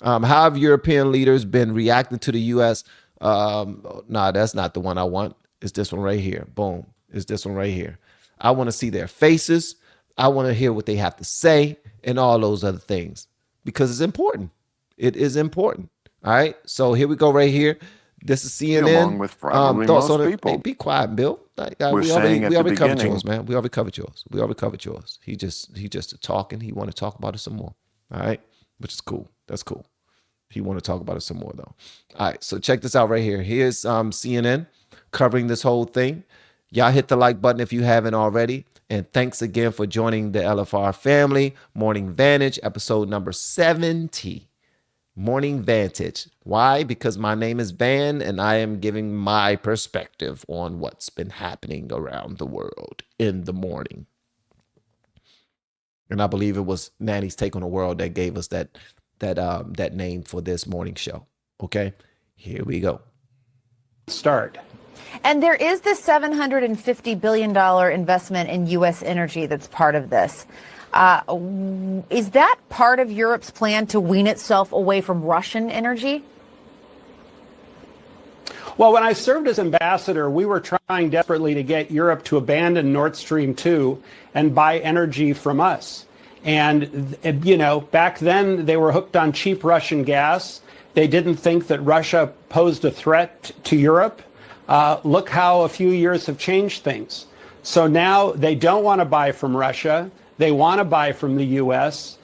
How have European leaders been reacting to the U.S.? Nah, that's not the one I want. It's this one right here. Boom. It's this one right here. I want to see their faces. I want to hear what they have to say and all those other things, because it's important. It is important. All right. So here we go right here. This is CNN. Along with probably most people. Hey, be quiet, Bill. We already covered yours, man. We already covered yours. He just talking. He want to talk about it some more. All right. Which is cool. That's cool. He want to talk about it some more, though. All right. So check this out right here. Here's CNN covering this whole thing. Y'all hit the like button if you haven't already. And thanks again for joining the LFR family. Morning Vantage, episode number 70. Morning Vantage. Why? Because my name is Van, and I am giving my perspective on what's been happening around the world in the morning. And I believe it was Nanny's Take on the World that gave us that name for this morning show. Okay, here we go. Start. And there is this $750 billion investment in U.S. energy that's part of this. Is that part of Europe's plan to wean itself away from Russian energy? Well, when I served as ambassador, we were trying desperately to get Europe to abandon Nord Stream 2 and buy energy from us. And, you know, back then they were hooked on cheap Russian gas. They didn't think that Russia posed a threat to Europe. Look how a few years have changed things. So now they don't want to buy from Russia. They want to buy from the U.S.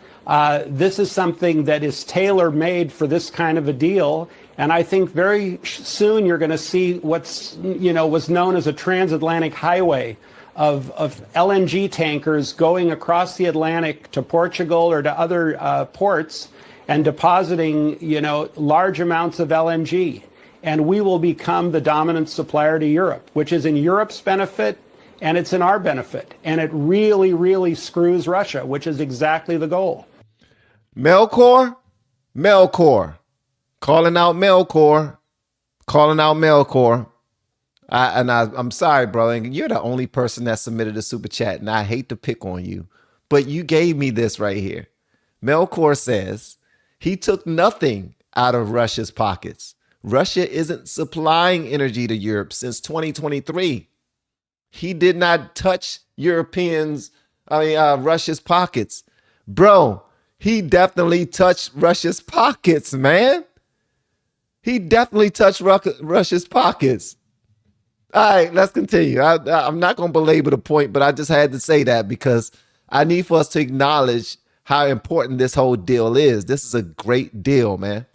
This is something that is tailor-made for this kind of a deal. And I think very soon you're going to see what's, was known as a transatlantic highway of LNG tankers going across the Atlantic to Portugal or to other ports and depositing, large amounts of LNG. And we will become the dominant supplier to Europe, which is in Europe's benefit and it's in our benefit. And it really, really screws Russia, which is exactly the goal. Melkor. Calling out Melkor. I'm sorry, brother. You're the only person that submitted a super chat, and I hate to pick on you, but you gave me this right here. Melkor says he took nothing out of Russia's pockets. Russia isn't supplying energy to Europe since 2023. He did not touch Russia's pockets. Bro, he definitely touched Russia's pockets, man. He definitely touched Russia's pockets. All right, let's continue. I'm not going to belabor the point, but I just had to say that because I need for us to acknowledge how important this whole deal is. This is a great deal, man.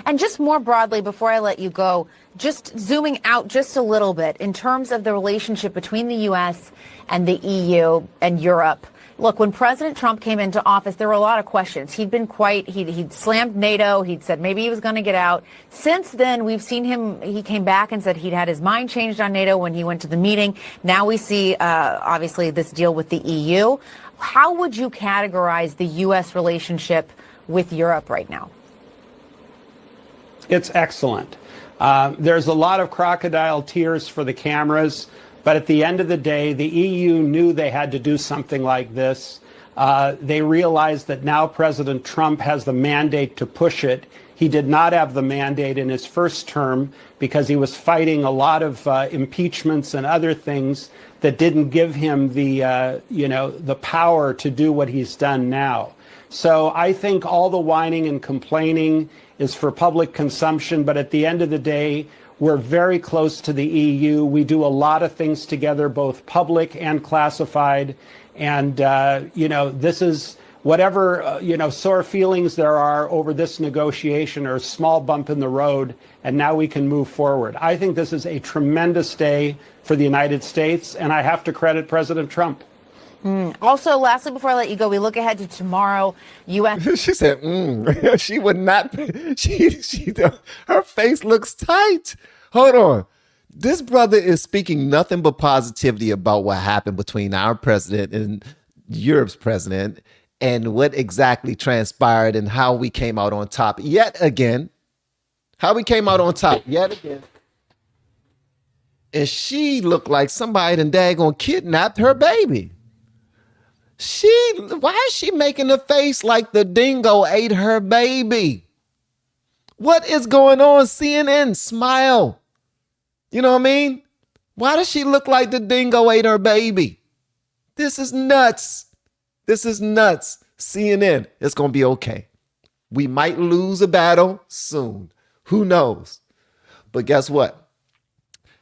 And just more broadly, before I let you go, just zooming out just a little bit in terms of the relationship between the U.S. and the EU and Europe. Look, when President Trump came into office, there were a lot of questions. He'd slammed NATO. He'd said maybe he was going to get out. Since then, we've seen he came back and said he'd had his mind changed on NATO when he went to the meeting. Now we see, obviously, this deal with the EU. How would you categorize the U.S. relationship with Europe right now? It's excellent. There's a lot of crocodile tears for the cameras. But at the end of the day, the EU knew they had to do something like this. They realized that now President Trump has the mandate to push it. He did not have the mandate in his first term because he was fighting a lot of impeachments and other things that didn't give him the power to do what he's done now. So I think all the whining and complaining is for public consumption. But at the end of the day, we're very close to the EU. We do a lot of things together, both public and classified. And, this is whatever, sore feelings there are over this negotiation or a small bump in the road. And now we can move forward. I think this is a tremendous day for the United States. And I have to credit President Trump. Also, lastly, before I let you go, we look ahead to tomorrow. U.S. She said, she would not. Her face looks tight. Hold on. This brother is speaking nothing but positivity about what happened between our president and Europe's president and what exactly transpired and how we came out on top yet again. How we came out on top yet again. And she looked like somebody done daggone kidnapped her baby. Why is she making a face like the dingo ate her baby? What is going on, CNN? Smile. You know what I mean? Why does she look like the dingo ate her baby? This is nuts. This is nuts. CNN, it's going to be okay. We might lose a battle soon. Who knows? But guess what?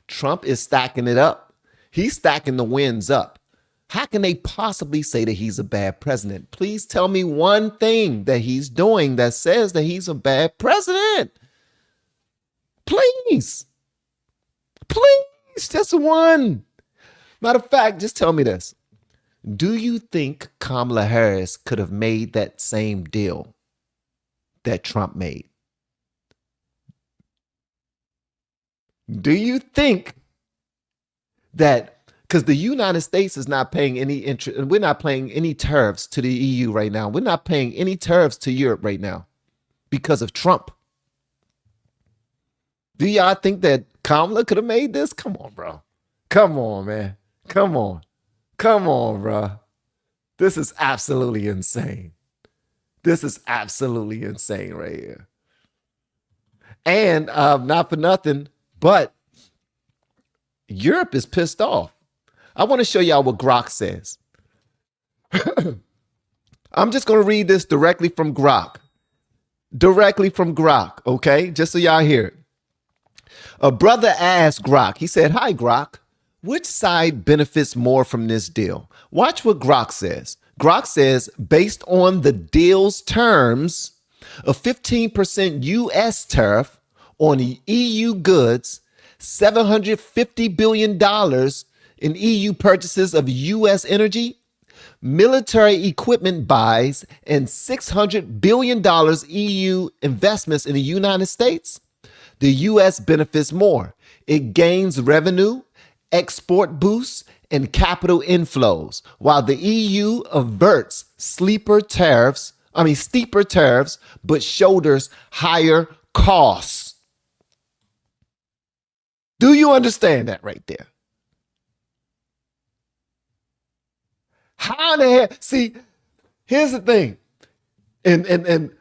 Trump is stacking it up. He's stacking the wins up. How can they possibly say that he's a bad president? Please tell me one thing that he's doing that says that he's a bad president. Please. Please, just one. Matter of fact, just tell me this. Do you think Kamala Harris could have made that same deal that Trump made? Do you think that, because the United States is not paying any interest, and we're not paying any tariffs to the EU right now. We're not paying any tariffs to Europe right now because of Trump. Do y'all think that Kamala could have made this? Come on, bro. Come on, man. Come on. Come on, bro. This is absolutely insane. This is absolutely insane right here. And not for nothing, but Europe is pissed off. I want to show y'all what Grok says. I'm just going to read this directly from Grok. Directly from Grok, okay? Just so y'all hear it. A brother asked Grok, he said, "Hi, Grok. Which side benefits more from this deal?" Watch what Grok says. Grok says, based on the deal's terms, a 15% U.S. tariff on EU goods, $750 billion in EU purchases of U.S. energy, military equipment buys, and $600 billion EU investments in the United States, the U.S. benefits more. It gains revenue, export boosts, and capital inflows, while the EU averts steeper tariffs, but shoulders higher costs. Do you understand that right there? How in the hell? See, here's the thing. And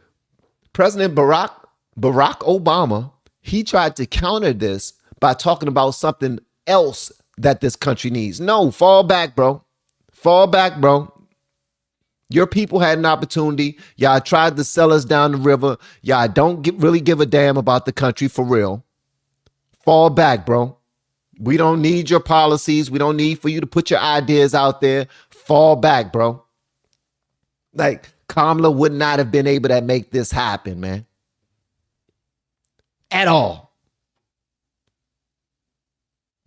President Barack Obama, he tried to counter this by talking about something else that this country needs. No, fall back, bro. Fall back, bro. Your people had an opportunity. Y'all tried to sell us down the river. Y'all don't really give a damn about the country for real. Fall back, bro. We don't need your policies. We don't need for you to put your ideas out there. Fall back, bro. Like, Kamala would not have been able to make this happen, man. At all.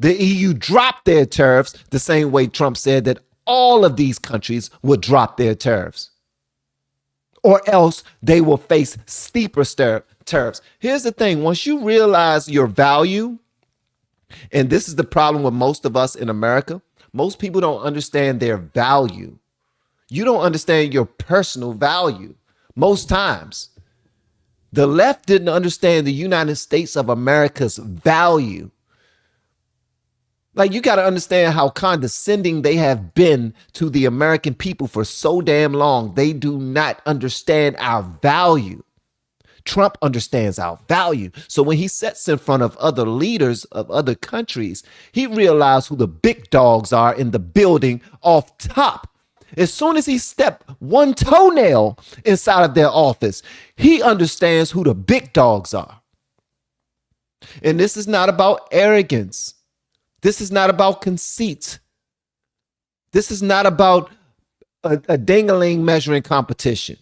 The EU dropped their tariffs the same way Trump said that all of these countries would drop their tariffs. Or else they will face steeper tariffs. Here's the thing. Once you realize your value, and this is the problem with most of us in America, most people don't understand their value. You don't understand your personal value most times. The left didn't understand the United States of America's value. Like, you got to understand how condescending they have been to the American people for so damn long. They do not understand our value. Trump understands our value. So when he sits in front of other leaders of other countries, he realized who the big dogs are in the building off top. As soon as he stepped one toenail inside of their office, he understands who the big dogs are. And this is not about arrogance. This is not about conceit. This is not about a ding-a-ling measuring competition.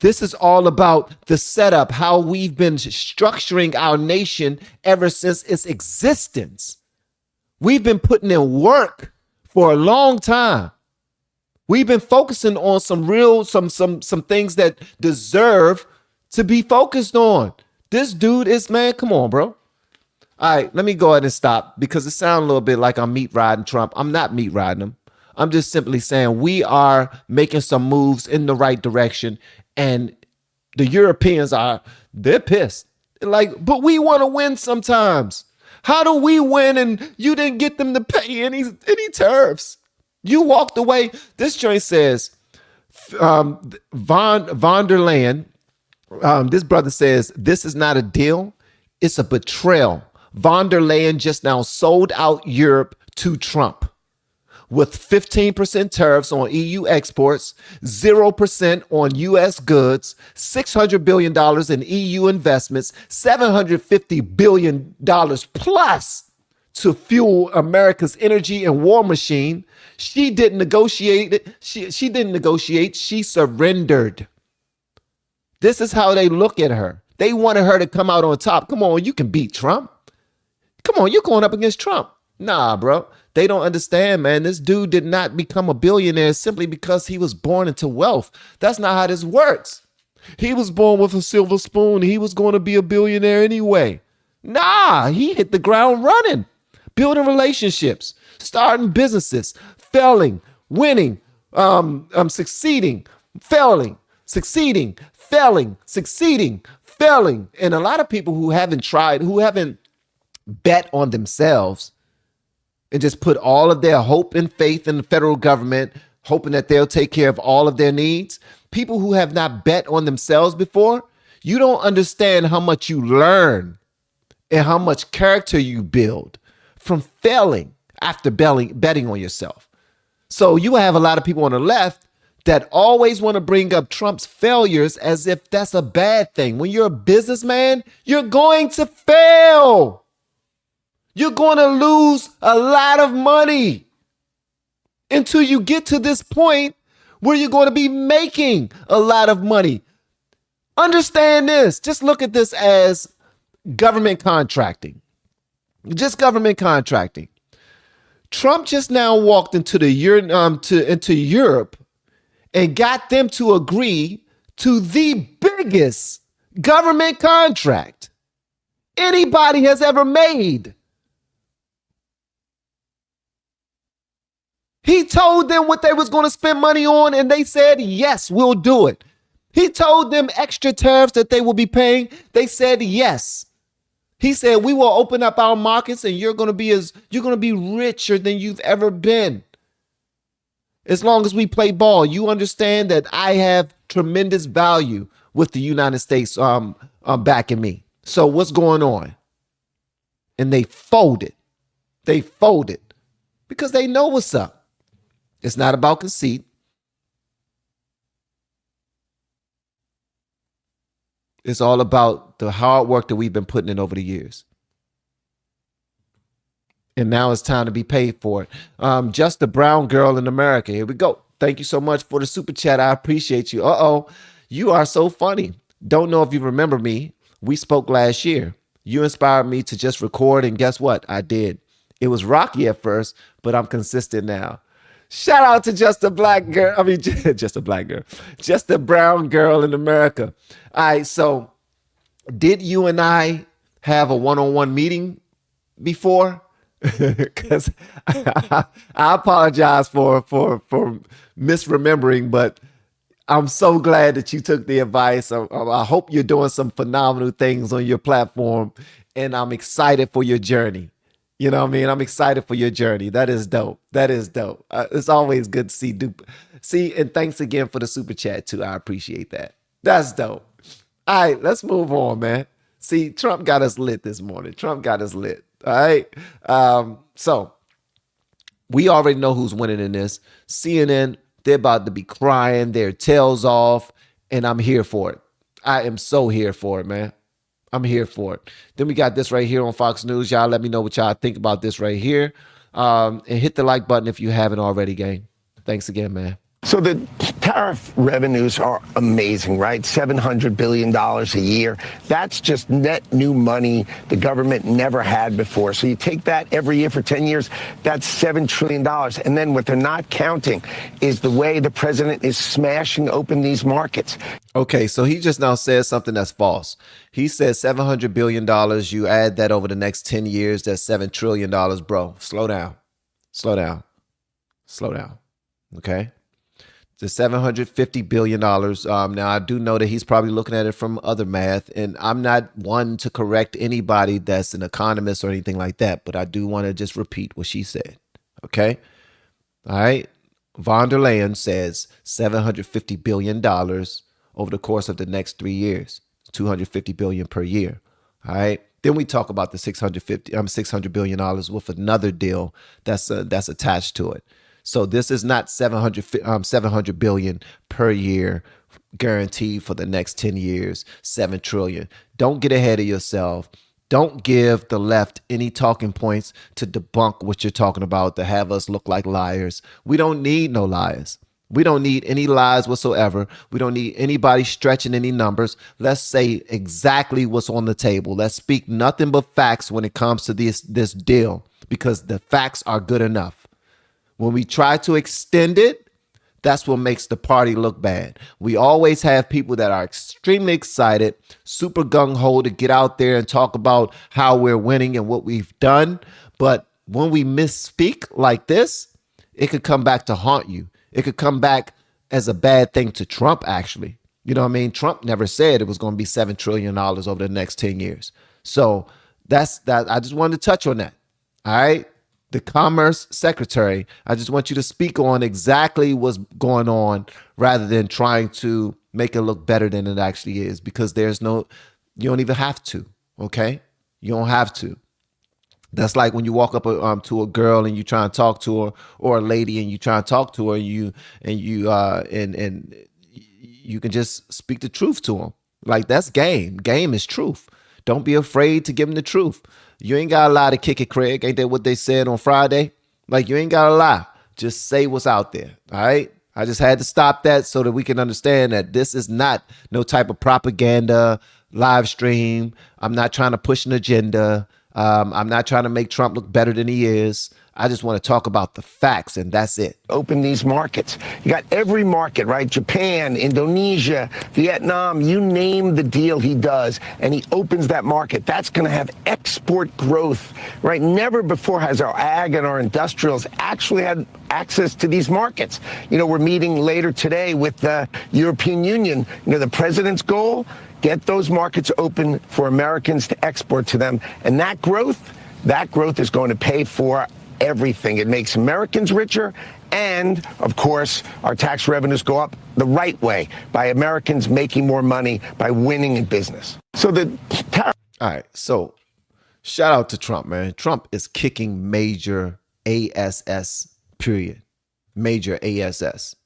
This is all about the setup, how we've been structuring our nation ever since its existence. We've been putting in work for a long time. We've been focusing on some things that deserve to be focused on. This dude is, man, come on, bro. All right, let me go ahead and stop because it sounds a little bit like I'm meat riding Trump. I'm not meat riding him. I'm just simply saying we are making some moves in the right direction, and the Europeans they're pissed. They're like, but we want to win sometimes. How do we win and you didn't get them to pay any tariffs? You walked away. This joint says, von der Leyen, this brother says, this is not a deal. It's a betrayal. Von der Leyen just now sold out Europe to Trump with 15% tariffs on EU exports, 0% on US goods, $600 billion in EU investments, $750 billion plus to fuel America's energy and war machine. She didn't negotiate. She didn't negotiate. She surrendered. This is how they look at her. They wanted her to come out on top. Come on, you can beat Trump. Come on, you're going up against Trump. Nah, bro. They don't understand, man. This dude did not become a billionaire simply because he was born into wealth. That's not how this works. He was born with a silver spoon. He was going to be a billionaire anyway. Nah, he hit the ground running, building relationships, starting businesses, failing, winning, succeeding, failing, succeeding, failing, succeeding, failing. And a lot of people who haven't tried, who haven't bet on themselves and just put all of their hope and faith in the federal government, hoping that they'll take care of all of their needs. People who have not bet on themselves before, you don't understand how much you learn and how much character you build from failing after betting on yourself. So you have a lot of people on the left that always want to bring up Trump's failures as if that's a bad thing. When you're a businessman, you're going to fail. You're going to lose a lot of money until you get to this point where you're going to be making a lot of money. Understand this. Just look at this as government contracting. Just government contracting. Trump just now walked into Europe and got them to agree to the biggest government contract anybody has ever made. He told them what they was going to spend money on, and they said, yes, we'll do it. He told them extra tariffs that they will be paying. They said, yes. He said, we will open up our markets and you're going to be richer than you've ever been. As long as we play ball, you understand that I have tremendous value with the United States backing me. So what's going on? And they folded. They folded because they know what's up. It's not about conceit. It's all about the hard work that we've been putting in over the years. And now it's time to be paid for it. Just the brown girl in America. Here we go. Thank you so much for the super chat. I appreciate you. You are so funny. Don't know if you remember me. We spoke last year. You inspired me to just record, and guess what? I did. It was rocky at first, but I'm consistent now. Shout out to just a black girl. I mean, just a black girl. Just a brown girl in America. All right, so did you and I have a one-on-one meeting before? Because I apologize for misremembering, but I'm so glad that you took the advice. I hope you're doing some phenomenal things on your platform, and I'm excited for your journey. You know what I mean? I'm excited for your journey. That is dope. That is dope. It's always good to see. And thanks again for the super chat too. I appreciate that. That's dope. All right, let's move on, man. See, Trump got us lit this morning. Trump got us lit. All right. So we already know who's winning in this. CNN, they're about to be crying their tails off, and I'm here for it. I am so here for it, man. I'm here for it. Then we got this right here on Fox News. Y'all let me know what y'all think about this right here. And hit the like button if you haven't already, gang. Thanks again, man. So the tariff revenues are amazing, right? $700 billion a year. That's just net new money the government never had before. So you take that every year for 10 years, that's $7 trillion. And then what they're not counting is the way the president is smashing open these markets. Okay, so he just now said something that's false. He said $700 billion. You add that over the next 10 years, that's $7 trillion, bro. Slow down. Slow down. Slow down. Okay? The $750 billion. Now, I do know that he's probably looking at it from other math, and I'm not one to correct anybody that's an economist or anything like that, but I do want to just repeat what she said. Okay? All right? Von der Leyen says $750 billion over the course of the next 3 years, $250 billion per year. All right? Then we talk about the $600 billion with another deal that's attached to it. So this is not 700 billion per year guaranteed for the next 10 years, 7 trillion. Don't get ahead of yourself. Don't give the left any talking points to debunk what you're talking about, to have us look like liars. We don't need no liars. We don't need any lies whatsoever. We don't need anybody stretching any numbers. Let's say exactly what's on the table. Let's speak nothing but facts when it comes to this deal, because the facts are good enough. When we try to extend it, that's what makes the party look bad. We always have people that are extremely excited, super gung-ho to get out there and talk about how we're winning and what we've done. But when we misspeak like this, it could come back to haunt you. It could come back as a bad thing to Trump, actually. You know what I mean? Trump never said it was going to be $7 trillion over the next 10 years. So that's that. I just wanted to touch on that. All right. The Commerce Secretary, I just want you to speak on exactly what's going on rather than trying to make it look better than it actually is, because you don't even have to, okay? You don't have to. That's like when you walk up to a girl and you try and talk to her, or a lady and you try and talk to her, and you can just speak the truth to them. Like, that's game. Game is truth. Don't be afraid to give them the truth. You ain't got to lie to kick it, Craig. Ain't that what they said on Friday? Like, you ain't got to lie. Just say what's out there. All right. I just had to stop that so that we can understand that this is not no type of propaganda live stream. I'm not trying to push an agenda. I'm not trying to make Trump look better than he is. I just want to talk about the facts, and that's it. Open these markets. You got every market, right? Japan, Indonesia, Vietnam, you name the deal he does, and he opens that market. That's going to have export growth, right? Never before has our ag and our industrials actually had access to these markets. You know, we're meeting later today with the European Union. You know, the president's goal, get those markets open for Americans to export to them. And that growth is going to pay for everything. It makes Americans richer, and of course our tax revenues go up the right way by Americans making more money by winning in business. So all right, so Shout out to Trump, man. Trump is kicking major ASS, period. Major ASS.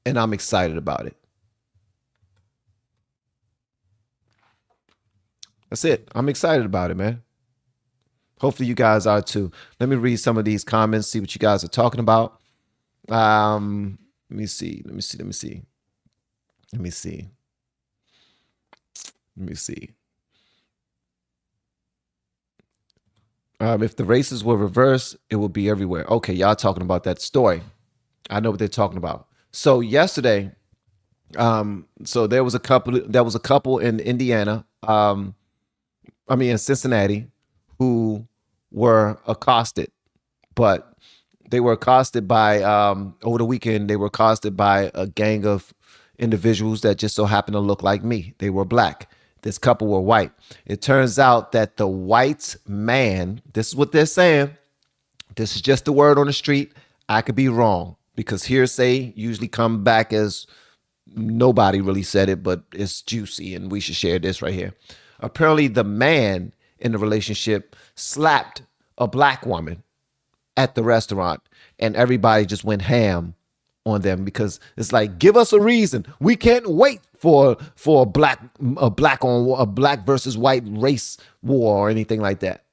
And I'm excited about it. That's it. I'm excited about it, man. Hopefully you guys are too. Let me read some of these comments, see what you guys are talking about. Let me see. If the races were reversed, it would be everywhere. Okay, y'all talking about that story. I know what they're talking about. So yesterday, so there was a couple in Indiana, in Cincinnati, who were accosted, but they were accosted by, over the weekend, they were accosted by a gang of individuals that just so happened to look like me. They were black. This couple were white. It turns out that the white man, this is what they're saying. This is just the word on the street. I could be wrong because hearsay usually come back as nobody really said it, but it's juicy and we should share this right here. Apparently the man in the relationship slapped a black woman at the restaurant and everybody just went ham on them because it's like, give us a reason. We can't wait for a black versus white race war or anything like that.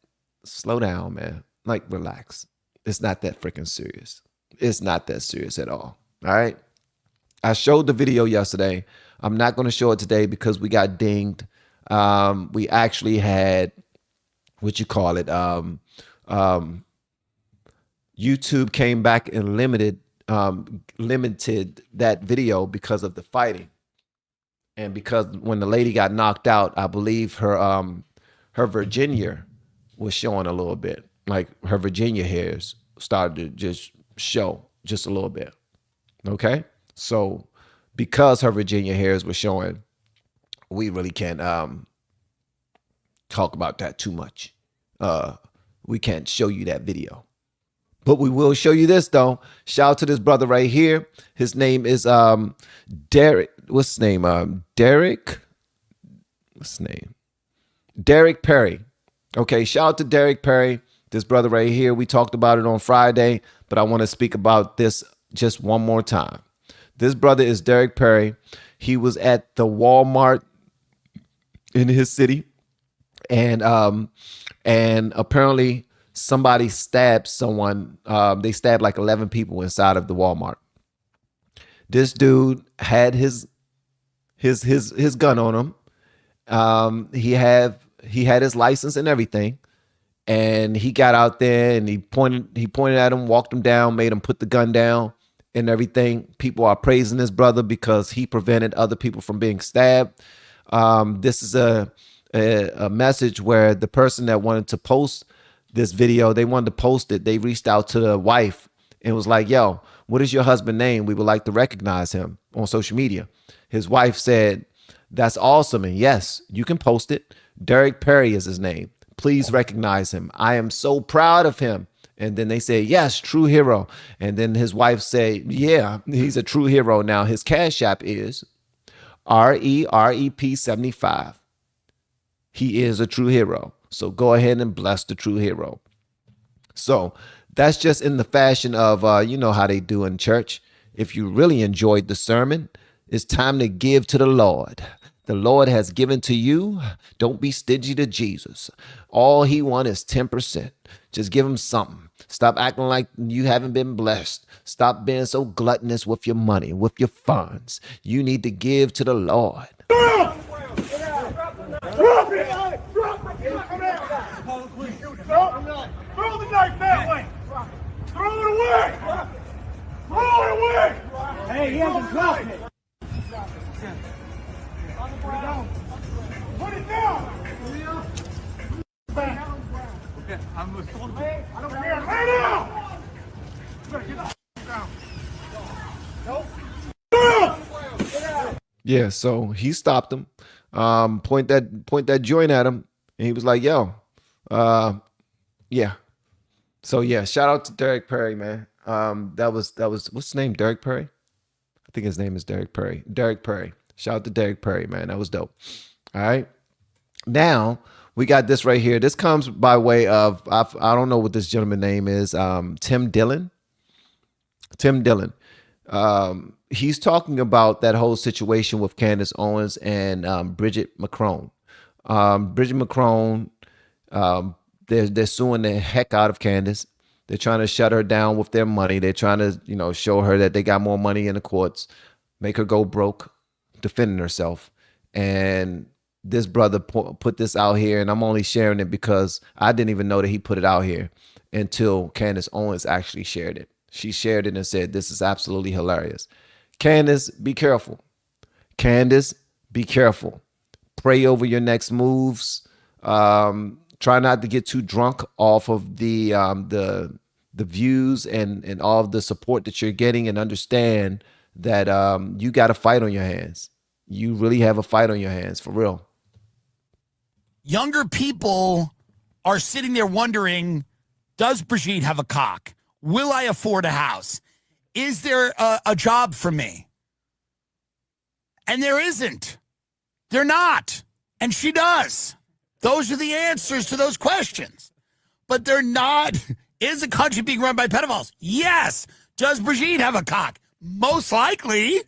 Slow down, man. Like, relax. It's not that freaking serious. It's not that serious at all. All right. I showed the video yesterday. I'm not going to show it today because we got dinged. We actually had, YouTube came back and limited that video because of the fighting. And because when the lady got knocked out, I believe her Virginia was showing a little bit. Like her Virginia hairs started to just show just a little bit. Okay? So because her Virginia hairs were showing, we really can't talk about that too much. We can't show you that video. But we will show you this, though. Shout out to this brother right here. His name is Derek. What's his name? Derek. What's his name? Derek Perry. Okay, shout out to Derek Perry. This brother right here. We talked about it on Friday, but I want to speak about this just one more time. This brother is Derek Perry. He was at the Walmart in his city, and apparently somebody stabbed someone. They stabbed like 11 people inside of the Walmart. This dude had his gun on him. He had his license and everything. And he got out there and he pointed at him, walked him down, made him put the gun down and everything. People are praising this brother because he prevented other people from being stabbed. This is a message where the person that wanted to post this video, they wanted to post it. They reached out to the wife and was like, yo, what is your husband's name? We would like to recognize him on social media. His wife said, that's awesome. And yes, you can post it. Derek Perry is his name. Please recognize him. I am so proud of him. And then they say, yes, true hero. And then his wife said, yeah, he's a true hero. Now his Cash App is REREP75. He is a true hero. So go ahead and bless the true hero. So that's just in the fashion of, you know how they do in church. If you really enjoyed the sermon, it's time to give to the Lord. The Lord has given to you. Don't be stingy to Jesus. All he wants is 10%. Just give him something. Stop acting like you haven't been blessed. Stop being so gluttonous with your money, with your funds. You need to give to the Lord. Throw the knife that way. Throw it away. Throw it away. Hey, he hasn't dropped it. Put it down. Okay, I'm going to hold it. I don't care. Lay down. Nope. Yeah, so he stopped him. Point that joint at him, and he was like, yo, yeah. So yeah, shout out to Derek Perry, man. That was what's his name? Derek Perry? I think his name is Derek Perry. Derek Perry. Shout out to Derek Perry, man. That was dope. All right. Now We got this right here. This comes by way of, I don't know what this gentleman's name is, Tim Dillon. Tim Dillon. He's talking about that whole situation with Candace Owens and Bridget Macron. Bridget Macron, they're suing the heck out of Candace. They're trying to shut her down with their money. They're trying to, show her that they got more money in the courts, make her go broke, defending herself. And this brother put this out here, and I'm only sharing it because I didn't even know that he put it out here until Candace Owens actually shared it. She shared it and said, this is absolutely hilarious. Candace, be careful. Candace, be careful. Pray over your next moves. Try not to get too drunk off of the views and all of the support that you're getting, and understand that you got a fight on your hands. You really have a fight on your hands, for real. Younger people are sitting there wondering, does Brigitte have a cock? Will I afford a house? Is there a job for me? And there isn't. They're not. And she does. Those are the answers to those questions. But they're not. Is the country being run by pedophiles? Yes. Does Brigitte have a cock? Most likely.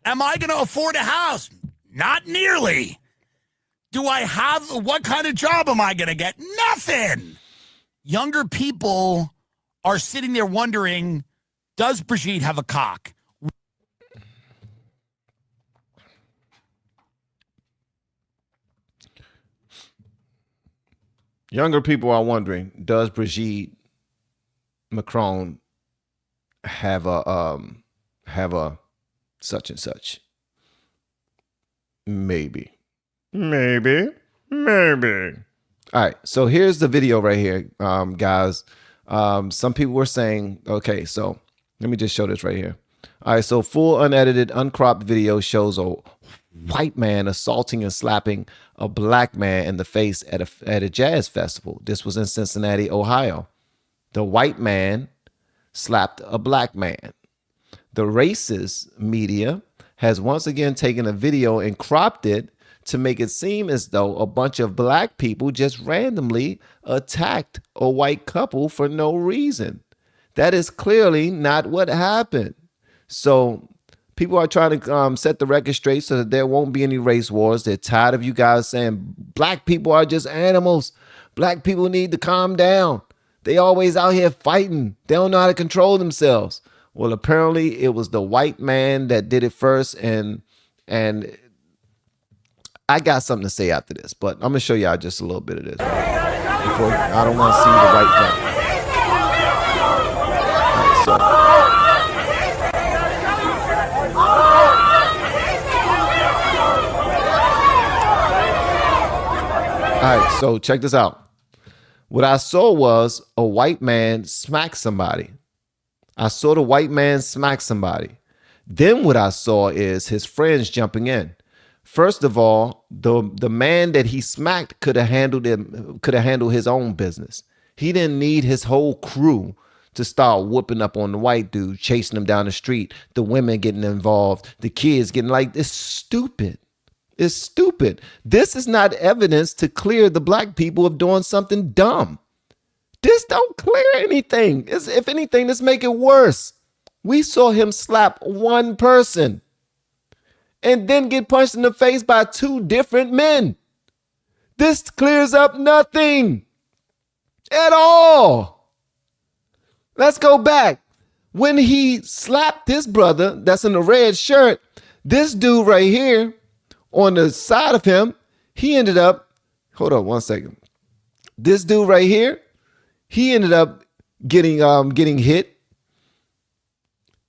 Am I going to afford a house? Not nearly. Do I have, what kind of job am I going to get? Nothing. Younger people are sitting there wondering, does Brigitte have a cock? Younger people are wondering, does Brigitte Macron have a such and such? Maybe. All right, so here's the video right here, guys. Some people were saying, okay, so let me just show this right here. All right, so full unedited, uncropped video shows a white man assaulting and slapping a black man in the face at a jazz festival. This was in Cincinnati, Ohio. The white man slapped a black man. The racist media has once again taken a video and cropped it to make it seem as though a bunch of black people just randomly attacked a white couple for no reason. That is clearly not what happened. So people are trying to set the record straight so that there won't be any race wars. They're tired of you guys saying black people are just animals. Black people need to calm down. They always out here fighting. They don't know how to control themselves. Well, apparently it was the white man that did it first, and I got something to say after this, but I'm gonna show y'all just a little bit of this. Before, I don't want to see the white man. All right, so check this out. What I saw was a white man smack somebody. I saw the white man smack somebody. Then what I saw is his friends jumping in. First of all, the man that he smacked could have handled his own business. He didn't need his whole crew to start whooping up on the white dude, chasing him down the street, the women getting involved, the kids getting it's stupid. It's stupid. This is not evidence to clear the black people of doing something dumb. This don't clear anything. If anything, this make it worse. We saw him slap one person and then get punched in the face by two different men. This clears up nothing at all. Let's go back. When he slapped this brother that's in the red shirt, this dude right here on the side of him, he ended up, hold on one second. This dude right here, he ended up getting hit.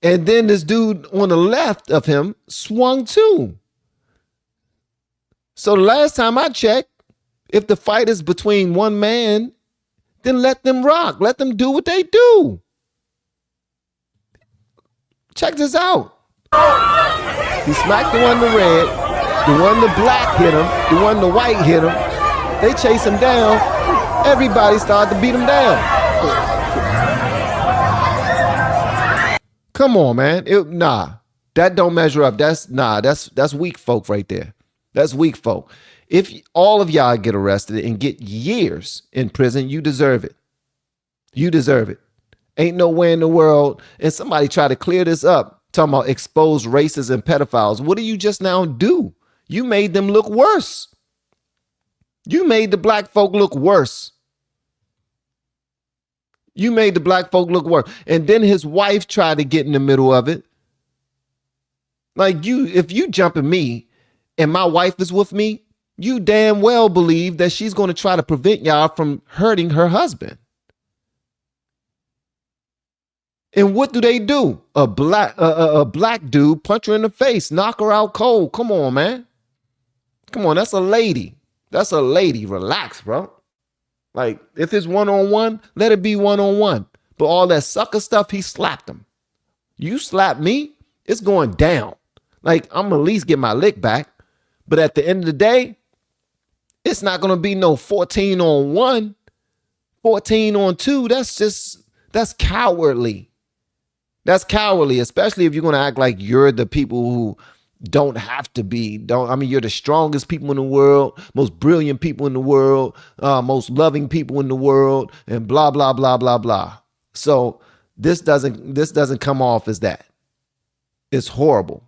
And then this dude on the left of him swung too. So the last time I checked, if the fight is between one man, then let them rock. Let them do what they do. Check this out. He smacked the one in the red, the one the black hit him, the one the white hit him. They chase him down. Everybody started to beat him down. Come on, man. That don't measure up. That's weak folk right there. That's weak folk. If all of y'all get arrested and get years in prison, you deserve it. You deserve it. Ain't nowhere in the world. And somebody try to clear this up, talking about exposed racists and pedophiles. What do you just now do? You made them look worse. You made the black folk look worse. You made the black folk look worse. And then his wife tried to get in the middle of it. Like if you jump at me and my wife is with me, you damn well believe that she's going to try to prevent y'all from hurting her husband. And what do? A black dude punch her in the face, knock her out cold. Come on, man. Come on, that's a lady. That's a lady. Relax, bro. Like, if it's one-on-one, let it be one-on-one. But all that sucker stuff, he slapped him. You slap me, it's going down. Like, I'm gonna at least get my lick back. But at the end of the day, it's not gonna be no 14-on-1, 14-on-2. That's cowardly. That's cowardly, especially if you're gonna act like you're the people who don't have to be. You're the strongest people in the world, most brilliant people in the world, most loving people in the world, and blah, blah, blah, blah, blah. So this doesn't come off as that. It's horrible.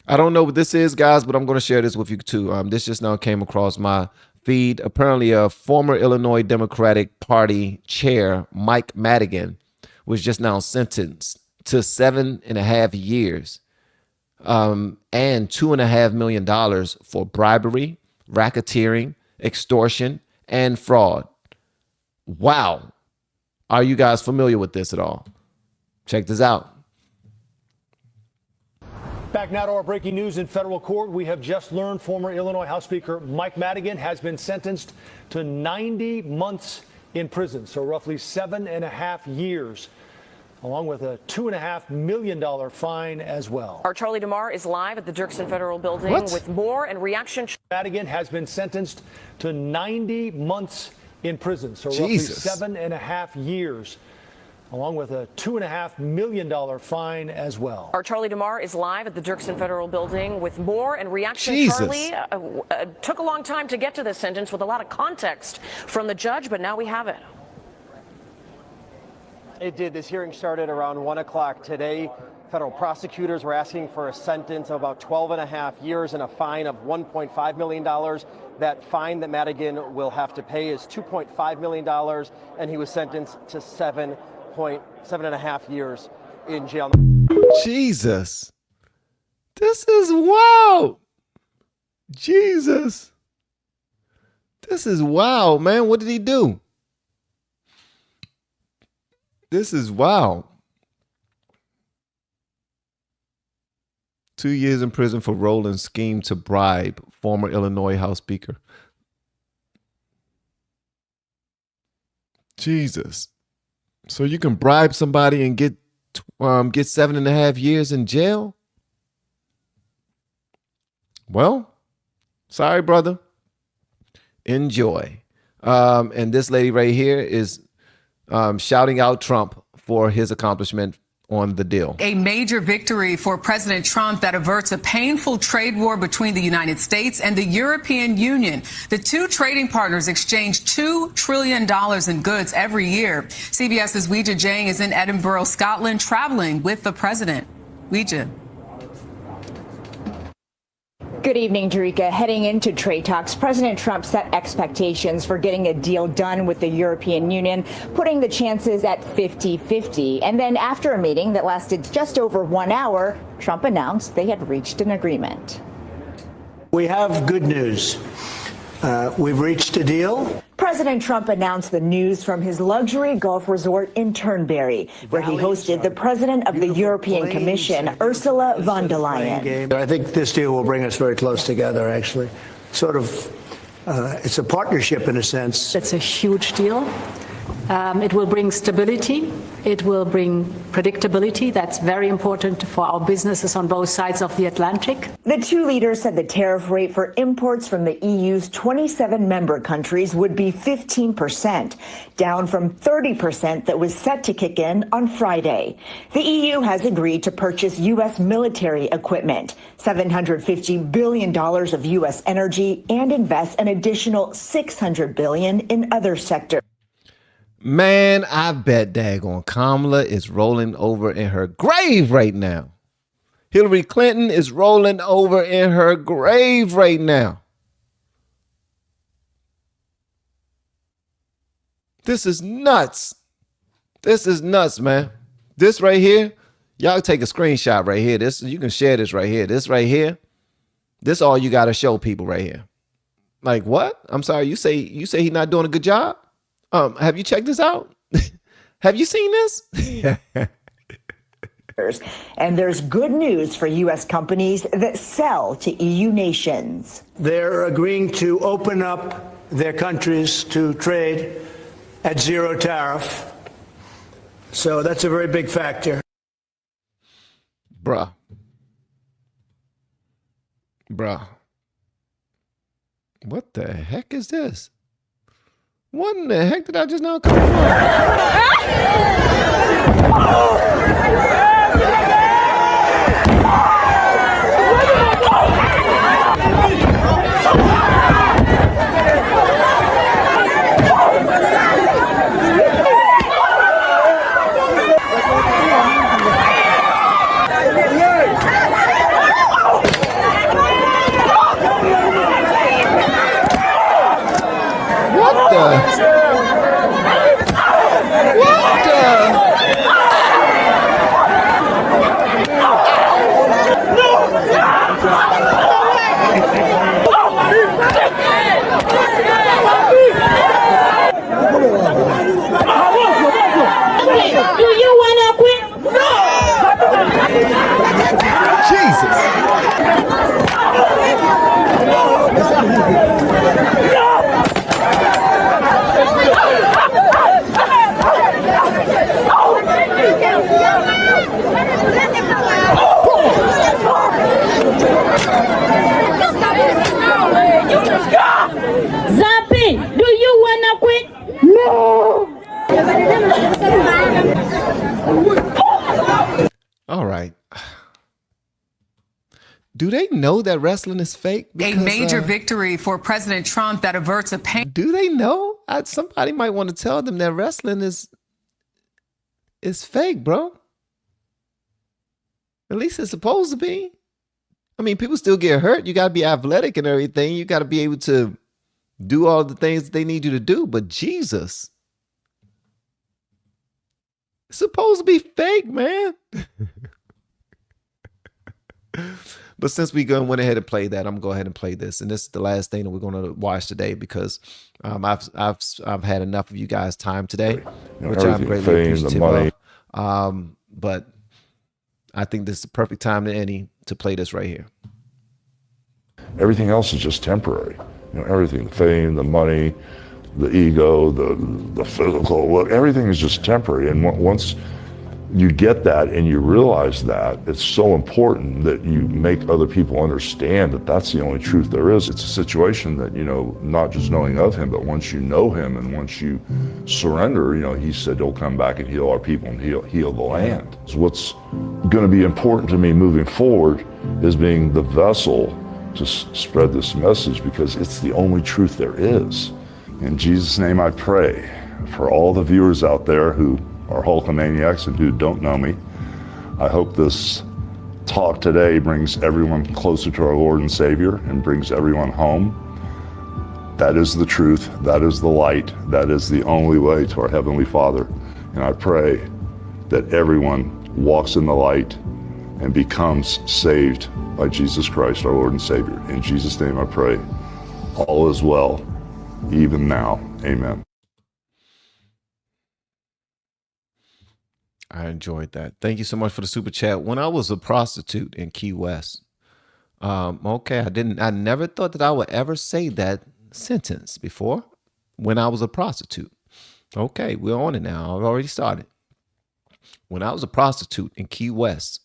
I don't know what this is, guys, but I'm going to share this with you too. This just now came across my feed. Apparently, a former Illinois Democratic Party chair, Mike Madigan, was just now sentenced to 7.5 years and $2.5 million for bribery, racketeering, extortion, and fraud. Wow. Are you guys familiar with this at all? Check this out. Back now to our breaking news in federal court. We have just learned former Illinois House Speaker Mike Madigan has been sentenced to 90 months in prison, so roughly 7.5 years, along with a $2.5 million fine as well. Our Charlie DeMar is live at the Dirksen Federal Building with more and reaction. Madigan has been sentenced to 90 months in prison, so roughly 7.5 years, along with a $2.5 million fine as well. Our Charlie DeMar is live at the Dirksen Federal Building with more and reaction. Jesus. Charlie, took a long time to get to this sentence with a lot of context from the judge, but now we have it. It did. This hearing started around 1 o'clock today. Federal prosecutors were asking for a sentence of about 12.5 years and a fine of $1.5 million. That fine that Madigan will have to pay is $2.5 million, and he was sentenced to 7.5 years in jail. Jesus. This is wild. Jesus. This is wild, man. What did he do? This is wild. 2 years in prison for role in scheme to bribe former Illinois House Speaker. Jesus. So you can bribe somebody and get 7.5 years in jail? Well, sorry, brother. Enjoy. And this lady right here is shouting out Trump for his accomplishment on the deal. A major victory for President Trump that averts a painful trade war between the United States and the European Union. The two trading partners exchange $2 trillion in goods every year. CBS's Weijia Jiang is in Edinburgh, Scotland, traveling with the president. Weijia. Good evening, Jerika. Heading into trade talks, President Trump set expectations for getting a deal done with the European Union, putting the chances at 50-50. And then after a meeting that lasted just over 1 hour, Trump announced they had reached an agreement. We have good news. We've reached a deal. President Trump announced the news from his luxury golf resort in Turnberry, where he hosted the president of the European Commission, Ursula von der Leyen. I think this deal will bring us very close together, actually. Sort of, it's a partnership in a sense. It's a huge deal. It will bring stability. It will bring predictability. That's very important for our businesses on both sides of the Atlantic. The two leaders said the tariff rate for imports from the EU's 27 member countries would be 15%, down from 30% that was set to kick in on Friday. The EU has agreed to purchase U.S. military equipment, $750 billion of U.S. energy, and invest an additional $600 billion in other sectors. Man, I bet daggone Kamala is rolling over in her grave right now. Hillary Clinton is rolling over in her grave right now. This is nuts. This is nuts, man. This right here, y'all take a screenshot right here. This, you can share this right here. This right here, this all you got to show people right here. Like what? I'm sorry, you say he's not doing a good job? Have you checked this out? Have you seen this? And there's good news for U.S. companies that sell to EU nations. They're agreeing to open up their countries to trade at zero tariff. So that's a very big factor. Bruh. What the heck is this? What in the heck did I just now come Zappy, do you wanna quit? No. All right. Do they know that wrestling is fake? A major victory for President Trump that averts a pain. Do they know? Somebody might want to tell them that wrestling is fake, bro. At least it's supposed to be. I mean, people still get hurt. You got to be athletic and everything. You got to be able to do all the things they need you to do. But Jesus, it's supposed to be fake, man. But since we went ahead and played that, I'm gonna go ahead and play this, and this is the last thing that we're gonna watch today because I've had enough of you guys' time today, which I'm greatly appreciative of. But I think this is the perfect time to play this right here. Everything else is just temporary. You know, everything, fame, the money, the ego, the physical, everything is just temporary. And once you get that and you realize that, it's so important that you make other people understand that that's the only truth there is. It's a situation that, you know, not just knowing of him, but once you know him and once you surrender, you know, he said he'll come back and heal our people and heal the land. So what's going to be important to me moving forward is being the vessel to spread this message because it's the only truth there is. In Jesus' name I pray for all the viewers out there who are Hulkamaniacs and who don't know me. I hope this talk today brings everyone closer to our Lord and Savior and brings everyone home. That is the truth. That is the light. That is the only way to our Heavenly Father. And I pray that everyone walks in the light and becomes saved by Jesus Christ, our Lord and Savior. In Jesus' name I pray. All is well, even now. Amen. I enjoyed that. Thank you so much for the super chat. When I was a prostitute in Key West, okay, I never thought that I would ever say that sentence before. When I was a prostitute, Okay, we're on it now. I've already started. When I was a prostitute in Key West,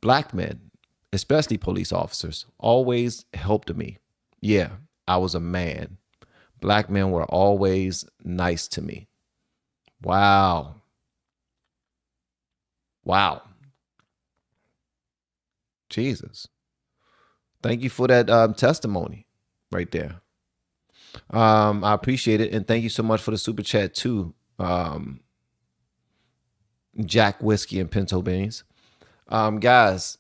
black men, especially police officers, always helped me. Yeah, I was a man. Black men were always nice to me. Wow. Wow. Jesus. Thank you for that testimony right there. I appreciate it. And thank you so much for the super chat too. Jack Whiskey and Pinto Beans. Guys,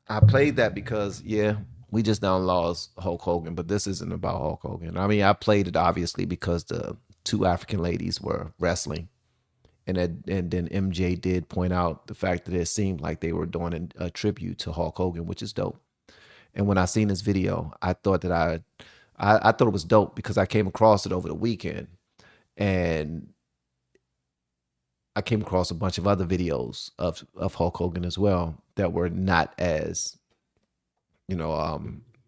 I played that because, yeah, we just now lost Hulk Hogan, but this isn't about Hulk Hogan. I mean, I played it obviously because the two African ladies were wrestling. And then MJ did point out the fact that it seemed like they were doing a tribute to Hulk Hogan, which is dope. And when I seen this video, I thought that I thought it was dope because I came across it over the weekend, and I came across a bunch of other videos of Hulk Hogan as well that were not as,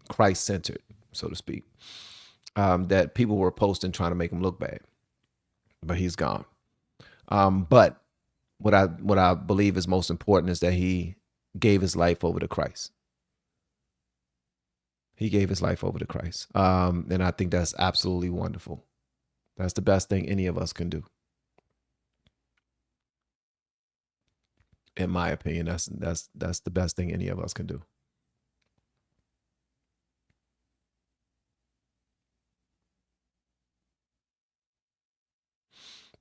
Christ-centered, so to speak, that people were posting trying to make him look bad, but he's gone. But what I believe is most important is that he gave his life over to Christ. He gave his life over to Christ. And I think that's absolutely wonderful. That's the best thing any of us can do. In my opinion, that's the best thing any of us can do.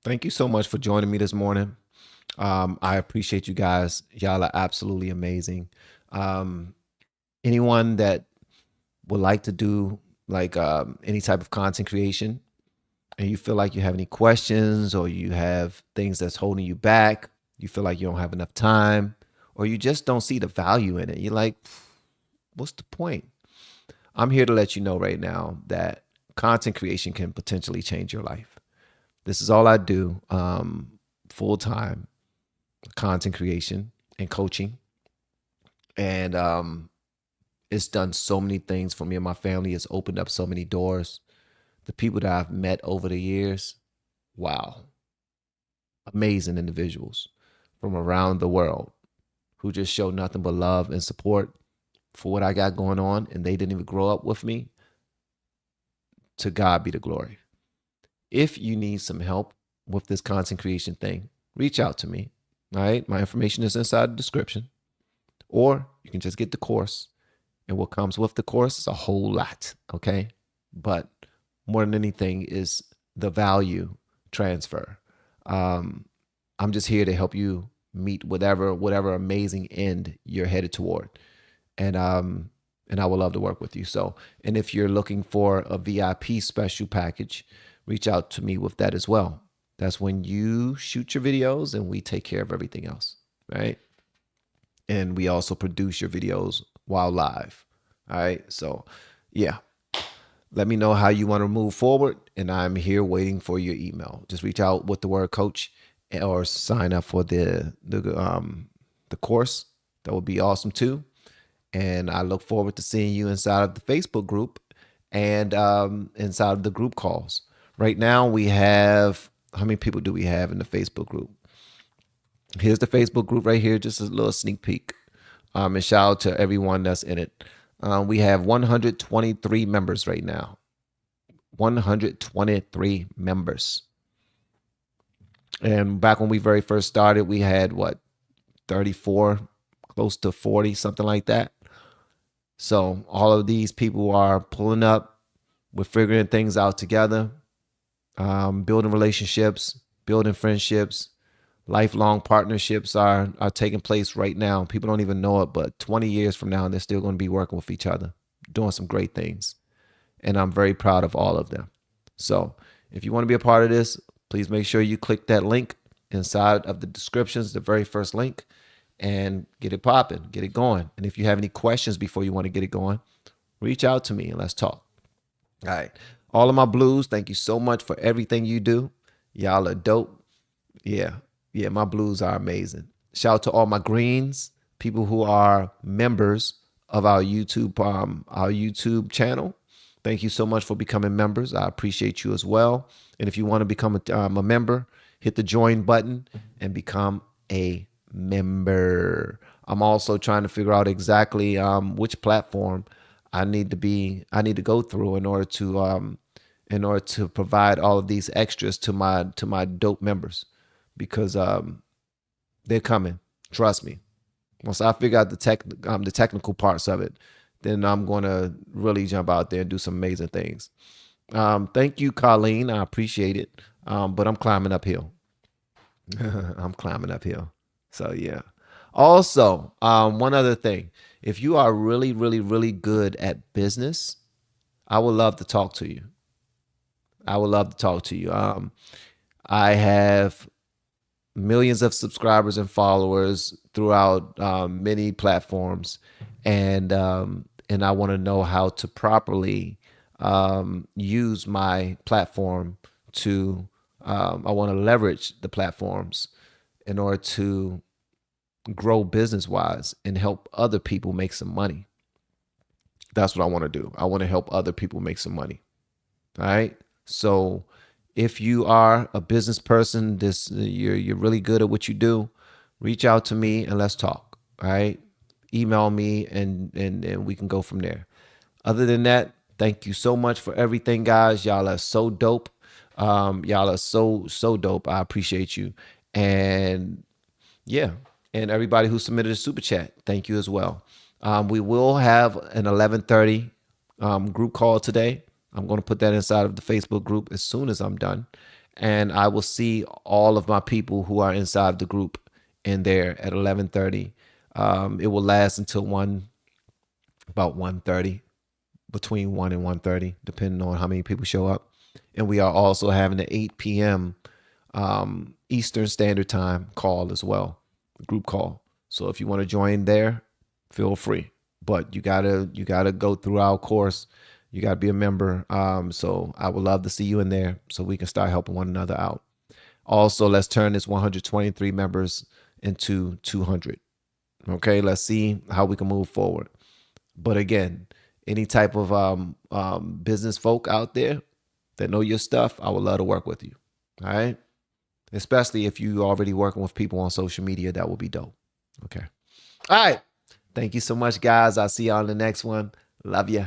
Thank you so much for joining me this morning. I appreciate you guys. Y'all are absolutely amazing. Anyone that would like to do like any type of content creation, and you feel like you have any questions, or you have things that's holding you back, you feel like you don't have enough time, or you just don't see the value in it, you're like, what's the point? I'm here to let you know right now that content creation can potentially change your life. This is all I do, full-time, content creation and coaching. And it's done so many things for me and my family. It's opened up so many doors. The people that I've met over the years, wow. Amazing individuals from around the world who just show nothing but love and support for what I got going on, and they didn't even grow up with me. To God be the glory. If you need some help with this content creation thing, reach out to me. All right. My information is inside the description, or you can just get the course, and what comes with the course is a whole lot. Okay. But more than anything is the value transfer. I'm just here to help you meet whatever amazing end you're headed toward. And I would love to work with you. So, and if you're looking for a VIP special package, reach out to me with that as well. That's when you shoot your videos and we take care of everything else, right? And we also produce your videos while live. All right. So yeah, let me know how you want to move forward, and I'm here waiting for your email. Just reach out with the word coach or sign up for the course. That would be awesome too. And I look forward to seeing you inside of the Facebook group and inside of the group calls. Right now we have, how many people do we have in the Facebook group? Here's the Facebook group right here, just a little sneak peek. And shout out to everyone that's in it. We have 123 members right now. 123 members. And back when we very first started, we had 34, close to 40, something like that. So all of these people are pulling up. We're figuring things out together, building relationships, building friendships. Lifelong partnerships are taking place right now. People don't even know it, but 20 years from now, they're still going to be working with each other, doing some great things. And I'm very proud of all of them. So if you want to be a part of this, please make sure you click that link inside of the descriptions, the very first link, and get it popping, get it going. And if you have any questions before you want to get it going, reach out to me and let's talk. All right. All of my blues, thank you so much for everything you do. Y'all are dope. Yeah, my blues are amazing. Shout out to all my greens, people who are members of our YouTube channel. Thank you so much for becoming members. I appreciate you as well. And if you want to become a member, hit the join button and become a member. I'm also trying to figure out exactly which platform I need to go through in order to provide all of these extras to my dope members, because they're coming. Trust me. Once I figure out the technical parts of it, then I'm going to really jump out there and do some amazing things. Thank you, Colleen. I appreciate it. But I'm climbing uphill. I'm climbing uphill. So, yeah. Also, one other thing. If you are really, really, really good at business, I would love to talk to you. I have millions of subscribers and followers throughout many platforms, and I want to know how to properly use my platform to. I want to leverage the platforms in order to grow business-wise and help other people make some money. That's what I want to do. I want to help other people make some money. All right. So if you are a business person, you're really good at what you do, reach out to me and let's talk. All right. Email me and we can go from there. Other than that, thank you so much for everything, guys. Y'all are so dope. Y'all are so dope. I appreciate you. And yeah. And everybody who submitted a super chat, thank you as well. We will have an 11:30 group call today. I'm going to put that inside of the Facebook group as soon as I'm done. And I will see all of my people who are inside the group in there at 11:30. It will last until about 1:30, between 1 and 1:30, depending on how many people show up. And we are also having an 8 p.m. Eastern Standard Time call as well. Group call. So if you want to join there, feel free. But you gotta go through our course. You gotta be a member. So I would love to see you in there so we can start helping one another out. Also, let's turn this 123 members into 200. Okay, let's see how we can move forward. But again, any type of business folk out there that know your stuff, I would love to work with you. All right. Especially if you already working with people on social media, that would be dope. Okay. All right. Thank you so much, guys. I'll see y'all in the next one. Love ya.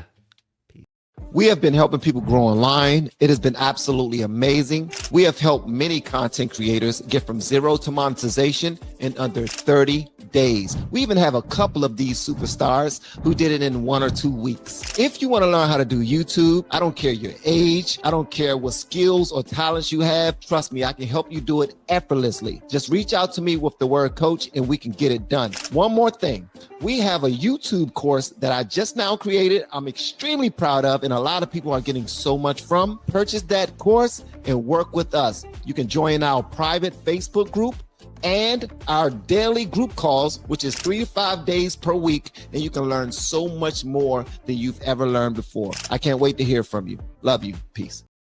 We have been helping people grow online. It has been absolutely amazing. We have helped many content creators get from zero to monetization in under 30 days. We even have a couple of these superstars who did it in 1 or 2 weeks. If you want to learn how to do YouTube, I don't care your age, I don't care what skills or talents you have. Trust me, I can help you do it effortlessly. Just reach out to me with the word coach and we can get it done. One more thing. We have a YouTube course that I just now created. I'm extremely proud of, and a lot of people are getting so much from. Purchase that course and work with us. You can join our private Facebook group and our daily group calls, which is 3 to 5 days per week, and you can learn so much more than you've ever learned before. I can't wait to hear from you. Love you. Peace.